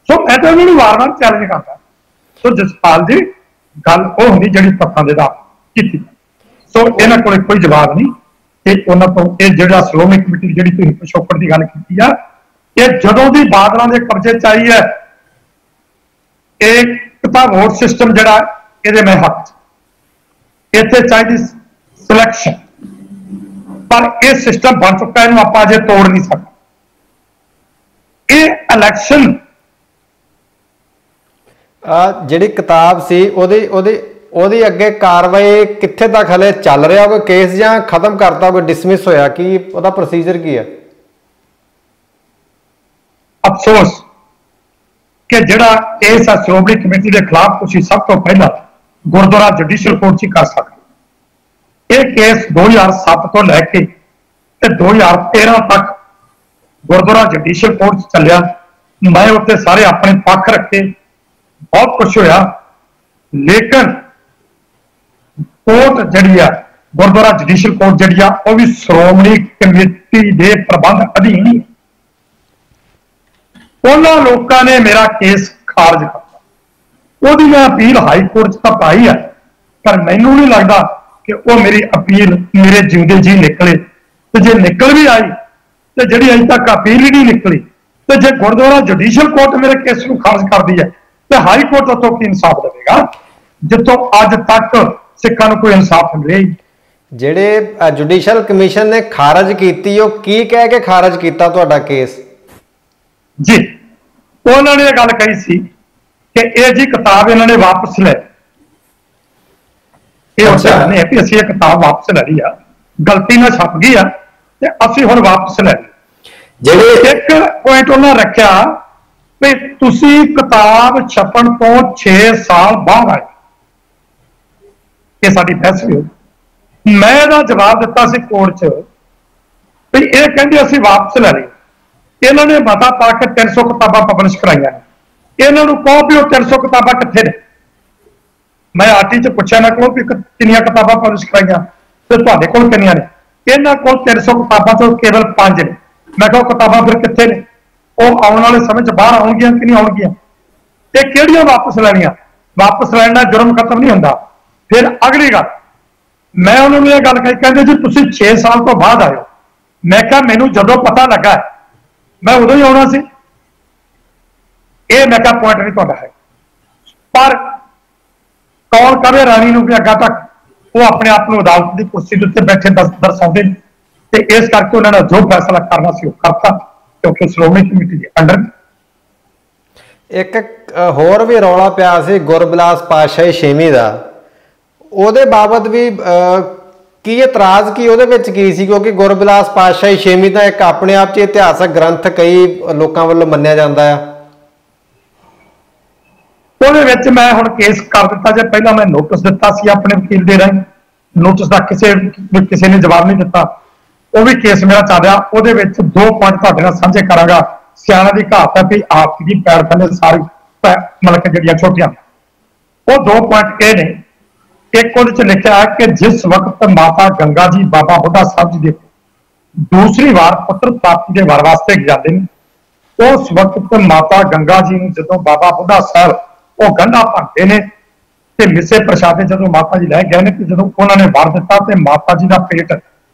ਸੋ ਮੈਂ ਤਾਂ ਉਹਨਾਂ ਨੂੰ ਵਾਰ-ਵਾਰ ਚੈਲੰਜ ਕਰਦਾ। ਸੋ ਜਸਪਾਲ ਜੀ ਗੱਲ ਉਹ ਹੁੰਦੀ ਜਿਹੜੀ ਤੱਥਾਂ ਦੇ ਦਾ ਕੀਤੀ। ਸੋ ਇਹਨਾਂ ਕੋਲ ਕੋਈ ਜਵਾਬ ਨਹੀਂ ਤੇ ਉਹਨਾਂ ਤੋਂ ਇਹ ਜਿਹੜਾ ਸ਼੍ਰੋਮਣੀ ਕਮੇਟੀ ਜਿਹੜੀ ਤੁਸੀਂ ਪਿਛੋਕੜ ਦੀ ਗੱਲ ਕੀਤੀ ਆ, ਇਹ ਜਦੋਂ ਦੀ ਬਾਦਲਾਂ ਦੇ ਕਬਜ਼ੇ 'ਚ ਆਈ ਹੈ, ਇੱਕ ਤਾਂ ਵੋਟ ਸਿਸਟਮ ਜਿਹੜਾ ਇਹਦੇ ਮੈਂ ਹੱਥ 'ਚ, ਇੱਥੇ ਚਾਹੀਦੀ ਸਿਲੈਕਸ਼ਨ, ਪਰ ਇਹ ਸਿਸਟਮ ਬਣ ਚੁੱਕਾ, ਇਹਨੂੰ ਆਪਾਂ ਅਜੇ ਤੋੜ ਨਹੀਂ ਸਕਦੇ। ਇਹ ਇਲੈਕਸ਼ਨ ਜਿਹੜੀ ਕਿਤਾਬ ਸੀ ਉਹਦੀ ਅੱਗੇ ਕਾਰਵਾਈ ਕਿੱਥੇ ਤੱਕ ਹਲੇ ਚੱਲ ਰਿਹਾ? ਕੋਈ ਕੇਸ ਜਾਂ ਖਤਮ ਕਰਤਾ, ਕੋਈ ਡਿਸਮਿਸ ਹੋਇਆ? ਕੀ ਉਹਦਾ ਪ੍ਰੋਸੀਜਰ ਕੀ ਹੈ? ਅਫਸੋਸ ਕਿ ਜਿਹੜਾ ਕੇਸ ਹੈ ਸ਼੍ਰੋਮਣੀ ਕਮੇਟੀ ਦੇ ਖਿਲਾਫ, ਤੁਸੀਂ ਸਭ ਤੋਂ ਪਹਿਲਾਂ ਗੁਰਦੁਆਰਾ ਜੁਡੀਸ਼ੀਅਲ ਕੋਰਟ 'ਚ ਕਰ ਸਕਦੇ। ਇਹ ਕੇਸ 2007 ਤੋਂ ਲੈ ਕੇ ਤੇ 2013 ਤੱਕ ਗੁਰਦੁਆਰਾ ਜੁਡੀਸ਼ੀਅਲ ਕੋਰਟ 'ਚ ਚੱਲਿਆ। ਮੈਂ ਉੱਥੇ ਸਾਰੇ ਆਪਣੇ ਪੱਖ ਰੱਖੇ, ਬਹੁਤ ਕੁਛ ਹੋਇਆ, ਲੇਕਿਨ ਕੋਰਟ ਜਿਹੜੀ ਆ, ਗੁਰਦੁਆਰਾ ਜੁਡੀਸ਼ੀਅਲ ਕੋਰਟ ਜਿਹੜੀ ਆ, ਉਹ ਵੀ ਸ਼੍ਰੋਮਣੀ ਕਮੇਟੀ ਦੇ ਪ੍ਰਬੰਧ ਅਧੀਨ ਹੀ। ਉਹਨਾਂ ਲੋਕਾਂ ਨੇ ਮੇਰਾ ਕੇਸ ਖਾਰਜ ਕਰਤਾ। ਉਹਦੀ ਮੈਂ ਅਪੀਲ ਹਾਈ ਕੋਰਟ 'ਚ ਤਾਂ ਪਾਈ ਆ, ਪਰ ਮੈਨੂੰ ਨਹੀਂ ਲੱਗਦਾ ਕਿ ਉਹ ਮੇਰੀ ਅਪੀਲ ਮੇਰੇ ਜਿਉਂਦੇ ਜੀ ਨਿਕਲੇ। ਤੇ ਜੇ ਨਿਕਲ ਵੀ ਆਈ ਤੇ ਜਿਹੜੀ ਅਜੇ ਤੱਕ ਅਪੀਲ ਹੀ ਨਹੀਂ ਨਿਕਲੀ, ਤੇ ਜੇ ਗੁਰਦੁਆਰਾ ਜੁਡੀਸ਼ੀਅਲ ਕੋਰਟ ਮੇਰੇ ਕੇਸ ਨੂੰ ਖਾਰਜ ਕਰਦੀ ਹੈ ਤੇ ਹਾਈ ਕੋਰਟ ਉੱਥੋਂ ਕੀ ਇਨਸਾਫ ਦੇਵੇਗਾ, ਜਿੱਥੋਂ ਅੱਜ ਤੱਕ ਸਿੱਖਾਂ ਨੂੰ ਕੋਈ ਇਨਸਾਫ ਮਿਲ ਰਿਹਾ? ਜਿਹੜੇ ਜੁਡੀਸ਼ੀਅਲ ਕਮਿਸ਼ਨ ਨੇ ਖਾਰਜ ਕੀਤੀ, ਉਹ ਕੀ ਕਹਿ ਕੇ ਖਾਰਜ ਕੀਤਾ ਤੁਹਾਡਾ ਕੇਸ? ਜੀ ਉਹਨਾਂ ਨੇ ਇਹ ਗੱਲ ਕਹੀ ਸੀ ਕਿ ਇਹ ਜੀ ਕਿਤਾਬ ਇਹਨਾਂ ਨੇ ਵਾਪਸ ਲੈ, ਇਹ ਹੁਕਮ ਨੇ ਕਿ ਅਸੀਂ ਇਹ ਕਿਤਾਬ ਵਾਪਸ ਲੈ ਲਈ ਆ, ਗਲਤੀ ਨਾਲ ਛਪ ਗਈ ਆ ਤੇ ਅਸੀਂ ਹੁਣ ਵਾਪਸ ਲੈ ਲਈ। ਜਿਹੜੇ ਇੱਕ ਪੁਆਇੰਟ ਉਹਨਾਂ ਰੱਖਿਆ ਵੀ ਤੁਸੀਂ ਕਿਤਾਬ ਛਪਣ ਤੋਂ 6 ਸਾਲ ਬਾਅਦ ਆਏ। ਇਹ ਸਾਡੀ ਬਹਿਸ ਵੀ ਹੋਈ। ਮੈਂ ਇਹਦਾ ਜਵਾਬ ਦਿੱਤਾ ਸੀ ਕੋਰਟ 'ਚ ਵੀ ਇਹ ਕਹਿੰਦੇ ਅਸੀਂ ਵਾਪਸ ਲੈ ਲਈ। ਇਹਨਾਂ ਨੇ ਮਤਾ ਪਾ ਕੇ 300 ਕਿਤਾਬਾਂ ਪਬਲਿਸ਼ ਕਰਾਈਆਂ ਨੇ। ਇਹਨਾਂ ਨੂੰ ਕਹੋ ਵੀ ਉਹ 300 ਕਿਤਾਬਾਂ ਕਿੱਥੇ ਨੇ। ਮੈਂ ਆਰਟੀ 'ਚ ਪੁੱਛਿਆ ਨਾ ਕੋਲ ਵੀ ਕਿੰਨੀਆਂ ਕਿਤਾਬਾਂ ਪਬਲਿਸ਼ ਕਰਾਈਆਂ ਤੇ ਤੁਹਾਡੇ ਕੋਲ ਕਿੰਨੀਆਂ ਨੇ। ਇਹਨਾਂ ਕੋਲ 300 ਕਿਤਾਬਾਂ ਤੋਂ ਕੇਵਲ 5 ਨੇ। ਮੈਂ ਕਿਹਾ ਕਿਤਾਬਾਂ ਫਿਰ ਕਿੱਥੇ ਨੇ? ਉਹ ਆਉਣ ਵਾਲੇ ਸਮੇਂ 'ਚ ਬਾਹਰ ਆਉਣਗੀਆਂ ਕਿ ਨਹੀਂ ਆਉਣਗੀਆਂ? ਤੇ ਕਿਹੜੀਆਂ ਵਾਪਸ ਲੈਣੀਆਂ? ਵਾਪਸ ਲੈਣ ਨਾਲ ਜੁਰਮ ਖਤਮ ਨਹੀਂ ਹੁੰਦਾ। ਫਿਰ ਅਗਲੀ ਗੱਲ ਮੈਂ ਉਹਨਾਂ ਨੂੰ ਇਹ ਗੱਲ ਕਹੀ, ਕਹਿੰਦੇ ਜੀ ਤੁਸੀਂ 6 ਸਾਲ ਤੋਂ ਬਾਅਦ ਆਇਓ। ਮੈਂ ਕਿਹਾ ਮੈਨੂੰ ਜਦੋਂ ਪਤਾ ਲੱਗਾ ਮੈਂ ਉਦੋਂ ਹੀ ਆਉਣਾ ਸੀ। ਇਹ ਮੈਂ ਕਿਹਾ ਪੁਆਇੰਟ ਨਹੀਂ ਤੁਹਾਡਾ ਹੈ। ਪਰ ਕੌਣ ਕਵੇ ਰਾਣੀ ਨੂੰ ਵੀ ਅੱਗਾ ਤੱਕ ਉਹ ਆਪਣੇ ਆਪ ਨੂੰ ਅਦਾਲਤ ਦੀ ਕੁਰਸੀ ਦੇ ਉੱਤੇ ਬੈਠੇ ਦਰਸਾਉਂਦੇ ਨੇ। ਤੇ ਇਸ ਕਰਕੇ ਉਹਨਾਂ ਨੇ ਜੋ ਫੈਸਲਾ ਕਰਨਾ ਸੀ ਉਹ ਕਰਤਾ, ਕਿਉਂਕਿ ਸ਼੍ਰੋਮਣੀ ਕਮੇਟੀ ਦੇ ਅੰਡਰ। ਇੱਕ ਹੋਰ ਵੀ ਰੌਲਾ ਪਿਆ ਸੀ ਗੁਰਬਿਲਾਸ ਪਾਤਸ਼ਾਹੀ ਛੇਵੀਂ ਦਾ, ਉਹਦੇ ਬਾਬਤ ਵੀ ਕੀ ਇਤਰਾਜ਼ ਕੀ ਉਹਦੇ ਵਿੱਚ ਕੀ ਸੀ? ਕਿਉਂਕਿ ਗੁਰਬਿਲਾਸ ਪਾਤਸ਼ਾਹੀ ਛੇਵੀਂ ਤਾਂ ਇੱਕ ਆਪਣੇ ਆਪ 'ਚ ਇਤਿਹਾਸਕ ਗ੍ਰੰਥ ਕਈ ਲੋਕਾਂ ਵੱਲੋਂ ਮੰਨਿਆ ਜਾਂਦਾ ਆ। ਉਹਦੇ ਵਿੱਚ ਮੈਂ ਹੁਣ ਕੇਸ ਕਰ ਦਿੱਤਾ। ਜੇ ਪਹਿਲਾਂ ਮੈਂ ਨੋਟਿਸ ਦਿੱਤਾ ਸੀ ਆਪਣੇ ਵਕੀਲ ਦੇ ਰਾਹੀਂ, ਨੋਟਿਸ ਦਾ ਕਿਸੇ ਨੇ ਜਵਾਬ ਨਹੀਂ ਦਿੱਤਾ। ਉਹ ਵੀ ਕੇਸ ਮੇਰਾ ਚੱਲ ਰਿਹਾ। ਉਹਦੇ ਵਿੱਚ 2 ਪੁਆਇੰਟ ਤੁਹਾਡੇ ਨਾਲ ਸਾਂਝੇ ਕਰਾਂਗਾ। ਸਿਆਣਾ ਦੀ ਕਹਾਵਤ ਹੈ ਵੀ ਆਪ ਦੀ ਪੈਰ ਥੱਲੇ ਸਾਰੀ ਮਤਲਬ ਕਿ ਜਿਹੜੀਆਂ ਛੋਟੀਆਂ, ਉਹ 2 ਪੁਆਇੰਟ ਇਹ ਨੇ। ਇੱਕ ਉਹਦੇ 'ਚ ਲਿਖਿਆ ਕਿ ਜਿਸ ਵਕਤ ਮਾਤਾ ਗੰਗਾ ਜੀ ਬਾਬਾ ਬੁੱਢਾ ਸਾਹਿਬ ਜੀ ਦੇ ਦੂਸਰੀ ਵਾਰ ਪੁੱਤਰ ਪ੍ਰਾਪਤੀ ਦੇ ਵਰ ਵਾਸਤੇ ਜਾਂਦੇ ਨੇ, ਉਸ ਵਕਤ ਮਾਤਾ ਗੰਗਾ ਜੀ ਨੂੰ ਜਦੋਂ ਬਾਬਾ ਬੁੱਢਾ ਸਾਹਿਬ ਉਹ ਗੰਢਾ ਭਰਦੇ ਨੇ ਤੇ ਮਿੱਸੇ ਪ੍ਰਸ਼ਾਦੇ ਜਦੋਂ ਮਾਤਾ ਜੀ ਲੈ ਗਏ ਨੇ, ਤੇ ਜਦੋਂ ਉਹਨਾਂ ਨੇ ਵਰ ਦਿੱਤਾ ਤੇ ਮਾਤਾ ਜੀ ਦਾ ਪੇਟ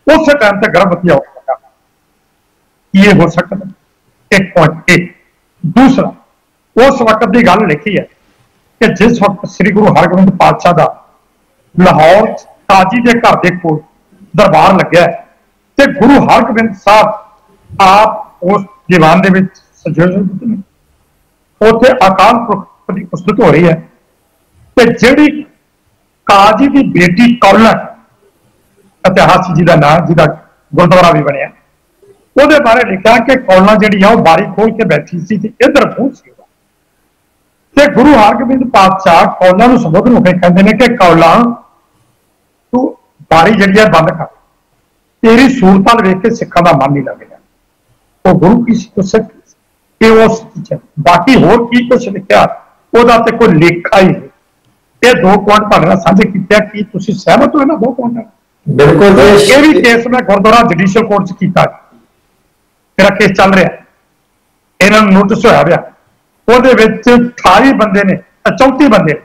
ਉਸੇ ਟਾਈਮ ਤੇ ਗਰਭਵਤੀ ਹੋ ਗਿਆ। ਕੀ ਇਹ ਹੋ ਸਕਦਾ? ਇੱਕ ਪੁਆਇੰਟ ਇਹ। ਦੂਸਰਾ, ਉਸ ਵਕਤ ਦੀ ਗੱਲ ਲਿਖੀ ਹੈ ਕਿ ਜਿਸ ਵਕਤ ਸ੍ਰੀ ਗੁਰੂ ਹਰਗੋਬਿੰਦ ਪਾਤਸ਼ਾਹ ਦਾ ਲਾਹੌਰ ਕਾਜੀ ਦੇ ਘਰ ਦੇ ਕੋਲ ਦਰਬਾਰ ਲੱਗਿਆ ਤੇ ਗੁਰੂ ਹਰਗੋਬਿੰਦ ਸਾਹਿਬ ਆਪ ਉਸ ਦੀਵਾਨ ਦੇ ਵਿੱਚ ਸਜੋਜਤ ਨੇ। ਉੱਥੇ ਅਕਾਲ ਪੁਰਖ ਦੀ ਉਸਤਤ ਹੋ ਰਹੀ ਹੈ ਤੇ ਜਿਹੜੀ ਕਾਜੀ ਦੀ ਬੇਟੀ ਕੌਲਾ, ਇਤਿਹਾਸ ਜੀ ਦਾ ਨਾਮ ਜਿਹਦਾ ਗੁਰਦੁਆਰਾ ਵੀ ਬਣਿਆ, ਉਹਦੇ ਬਾਰੇ ਲਿਖਿਆ ਕਿ ਕੌਲਾ ਜਿਹੜੀ ਆ ਉਹ ਬਾਰੀ ਖੋਲ ਕੇ ਬੈਠੀ ਸੀ ਤੇ ਇੱਧਰ ਮੂੰਹ ਸੀ ਉਹਦਾ। ਤੇ ਗੁਰੂ ਹਰਗੋਬਿੰਦ ਪਾਤਸ਼ਾਹ ਕੌਲਾ ਨੂੰ ਸੰਬੋਧਨ ਹੋ ਕੇ ਕਹਿੰਦੇ ਨੇ ਕਿ ਕੌਲਾ ਤੂੰ ਬਾਰੀ ਜਿਹੜੀ ਹੈ ਬੰਦ ਕਰ, ਤੇਰੀ ਸੂਰਤ ਵੇਖ ਕੇ ਸਿੱਖਾਂ ਦਾ ਮਨ ਨਹੀਂ ਲੱਗ ਰਿਹਾ। ਉਹ ਗੁਰੂ ਕੀ ਸਿੱਖ ਕਿ ਉਸ ਬਾਕੀ ਹੋਰ ਕੀ ਕੁਛ ਲਿਖਿਆ ਉਹਦਾ ਤੇ ਕੋਈ ਲੇਖਾ ਹੀ ਨਹੀਂ। ਇਹ 2 ਪੁਆਇੰਟ ਤੁਹਾਡੇ ਨਾਲ ਸਾਂਝੇ ਕੀਤੇ। ਕੀ ਤੁਸੀਂ ਸਹਿਮਤ ਹੋ ਇਹਨਾਂ 2 ਪੁਆਇੰਟਾਂ? ਬਿਲਕੁਲ। ਇਹ ਵੀ ਕੇਸ ਮੈਂ ਗੁਰਦੁਆਰਾ ਜੁਡੀਸ਼ੀਅਲ ਕੋਰਟ 'ਚ ਕੀਤਾ। ਮੇਰਾ ਕੇਸ ਚੱਲ ਰਿਹਾ, ਇਹਨਾਂ ਨੂੰ ਨੋਟਿਸ ਹੋਇਆ ਪਿਆ। ਉਹਦੇ ਵਿੱਚ 28 ਬੰਦੇ ਨੇ, 34 ਬੰਦੇ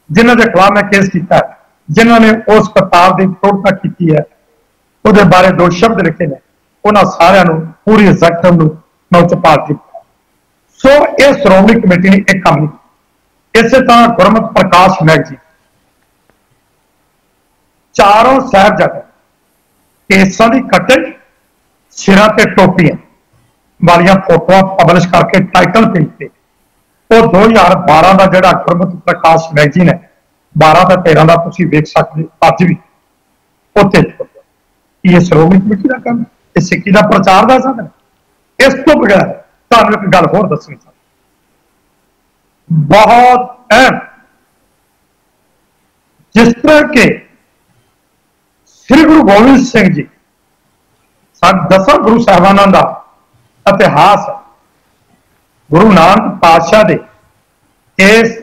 ਜਿਨ੍ਹਾਂ ਦੇ ਖਿਲਾਫ ਮੈਂ ਕੇਸ ਕੀਤਾ, ਜਿਨ੍ਹਾਂ ਨੇ ਉਸ ਕਿਤਾਬ ਦੀ ਪ੍ਰੋੜਤਾ ਕੀਤੀ ਹੈ, ਉਹਦੇ ਬਾਰੇ 2 ਸ਼ਬਦ ਲਿਖੇ ਨੇ। ਉਹਨਾਂ ਸਾਰਿਆਂ ਨੂੰ ਪੂਰੀ ਐਗਜ਼ੈਕਟਮ ਨੂੰ ਮੈਂ ਉੱਚ ਪਾਲ ਕੀਤਾ। ਸੋ ਇਹ ਸ਼੍ਰੋਮਣੀ ਕਮੇਟੀ ਨੇ ਇੱਕ ਕੰਮ ਨਹੀਂ। ਇਸੇ ਤਰ੍ਹਾਂ ਗੁਰਮਤਿ ਪ੍ਰਕਾਸ਼ ਮੈਗਜ਼ੀਨ, ਚਾਰੋਂ ਸਾਹਿਬਜ਼ਾਦੇ ਕੇਸਾਂ ਦੀ ਕਟਿੰਗ, ਸਿਰਾਂ ਤੇ ਟੋਪੀਆਂ ਵਾਲੀਆਂ ਫੋਟੋਆਂ ਪਬਲਿਸ਼ ਕਰਕੇ ਟਾਈਟਲ ਪੇਜ ਤੇ ਉਹ 2012 ਦਾ ਜਿਹੜਾ ਗੁਰਮਤਿ ਪ੍ਰਕਾਸ਼ ਮੈਗਜ਼ੀਨ ਹੈ, 12 ਦਾ 13 ਦਾ ਤੁਸੀਂ ਵੇਖ ਸਕਦੇ ਅੱਜ ਵੀ ਉੱਥੇ। ਇਹ ਸ਼੍ਰੋਮਣੀ ਕਮੇਟੀ ਦਾ ਕੰਮ, ਇਹ ਸਿੱਖੀ ਦਾ ਪ੍ਰਚਾਰ ਦਾ ਸਾਧਨ। ਇਸ ਤੋਂ ਬਗੈਰ ਤੁਹਾਨੂੰ ਇੱਕ ਗੱਲ ਹੋਰ ਦੱਸਣੀ ਚਾਹੁੰਦਾ, ਬਹੁਤ ਅਹਿਮ। ਜਿਸ ਤਰ੍ਹਾਂ ਕਿ ਸ੍ਰੀ ਗੁਰੂ ਗੋਬਿੰਦ ਸਿੰਘ ਜੀ ਸਾਡੇ 10 ਗੁਰੂ ਸਾਹਿਬਾਨਾਂ ਦਾ ਇਤਿਹਾਸ ਹੈ। ਗੁਰੂ ਨਾਨਕ ਪਾਤਸ਼ਾਹ ਦੇ ਇਸ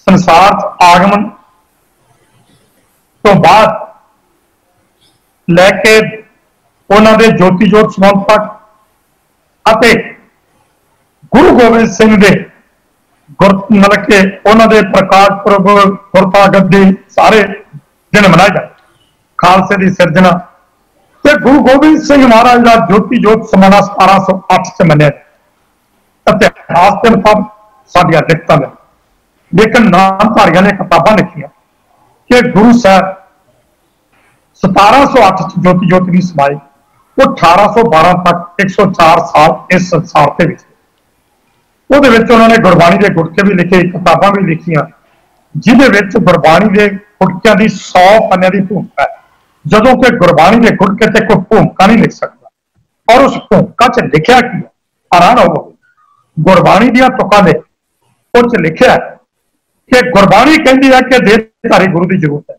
ਸੰਸਾਰ 'ਚ ਆਗਮਨ ਤੋਂ ਬਾਅਦ ਲੈ ਕੇ ਉਹਨਾਂ ਦੇ ਜੋਤੀ ਜੋਤ ਸਮਾਉਣ ਤੱਕ ਅਤੇ ਗੁਰੂ ਗੋਬਿੰਦ ਸਿੰਘ ਦੇ ਮਤਲਬ ਕਿ ਉਹਨਾਂ ਦੇ ਪ੍ਰਕਾਸ਼ ਪੁਰਬ, ਗੁਰਤਾਗਤ ਦੇ ਸਾਰੇ ਦਿਨ ਮਨਾਏ ਜਾਂਦੇ, ਖਾਲਸੇ ਦੀ ਸਿਰਜਣਾ ਤੇ ਗੁਰੂ ਗੋਬਿੰਦ ਸਿੰਘ ਮਹਾਰਾਜ ਦਾ ਜੋਤੀ ਜੋਤ ਸਮਾਉਣਾ 1708 'ਚ ਮੰਨਿਆ। ਇਤਿਹਾਸ ਦੇ ਮੁਤਾਬਕ ਸਾਡੀਆਂ ਲਿਖਤਾਂ ਨੇ, ਲੇਕਿਨ ਨਾਮਧਾਰੀਆਂ ਨੇ ਕਿਤਾਬਾਂ ਲਿਖੀਆਂ ਕਿ ਗੁਰੂ ਸਾਹਿਬ 1708 'ਚ ਜੋਤੀ ਜੋਤ ਨਹੀਂ ਸਮਾਏ। ਉਹ 1812 ਤੱਕ 104 ਸਾਲ ਇਸ ਸੰਸਾਰ ਦੇ ਵਿੱਚ, ਉਹਦੇ ਵਿੱਚ ਉਹਨਾਂ ਨੇ ਗੁਰਬਾਣੀ ਦੇ ਗੁਟਕੇ ਵੀ ਲਿਖੇ, ਕਿਤਾਬਾਂ ਵੀ ਲਿਖੀਆਂ, ਜਿਹਦੇ ਵਿੱਚ ਗੁਰਬਾਣੀ ਦੇ ਗੁਟਕਿਆਂ ਦੀ 100 ਪੰਨਿਆਂ ਦੀ ਭੂਮਿਕਾ ਹੈ, ਜਦੋਂ ਕਿ ਗੁਰਬਾਣੀ ਦੇ ਗੁਟਕੇ ਤੇ ਕੋਈ ਭੂਮਿਕਾ ਨਹੀਂ ਲਿਖ ਸਕਦਾ। ਔਰ ਉਸ ਭੂਮਿਕਾ 'ਚ ਲਿਖਿਆ ਕੀ ਹੈ, ਹੈਰਾਨ ਹੋਵੋਗੇ। गुरबाणी ਦੀਆਂ ਤੁਕਾਂ ਦੇ ਉਹ 'ਚ ਲਿਖਿਆ कि गुरबाणी कहती है कि देहधारी गुरु की जरूरत है।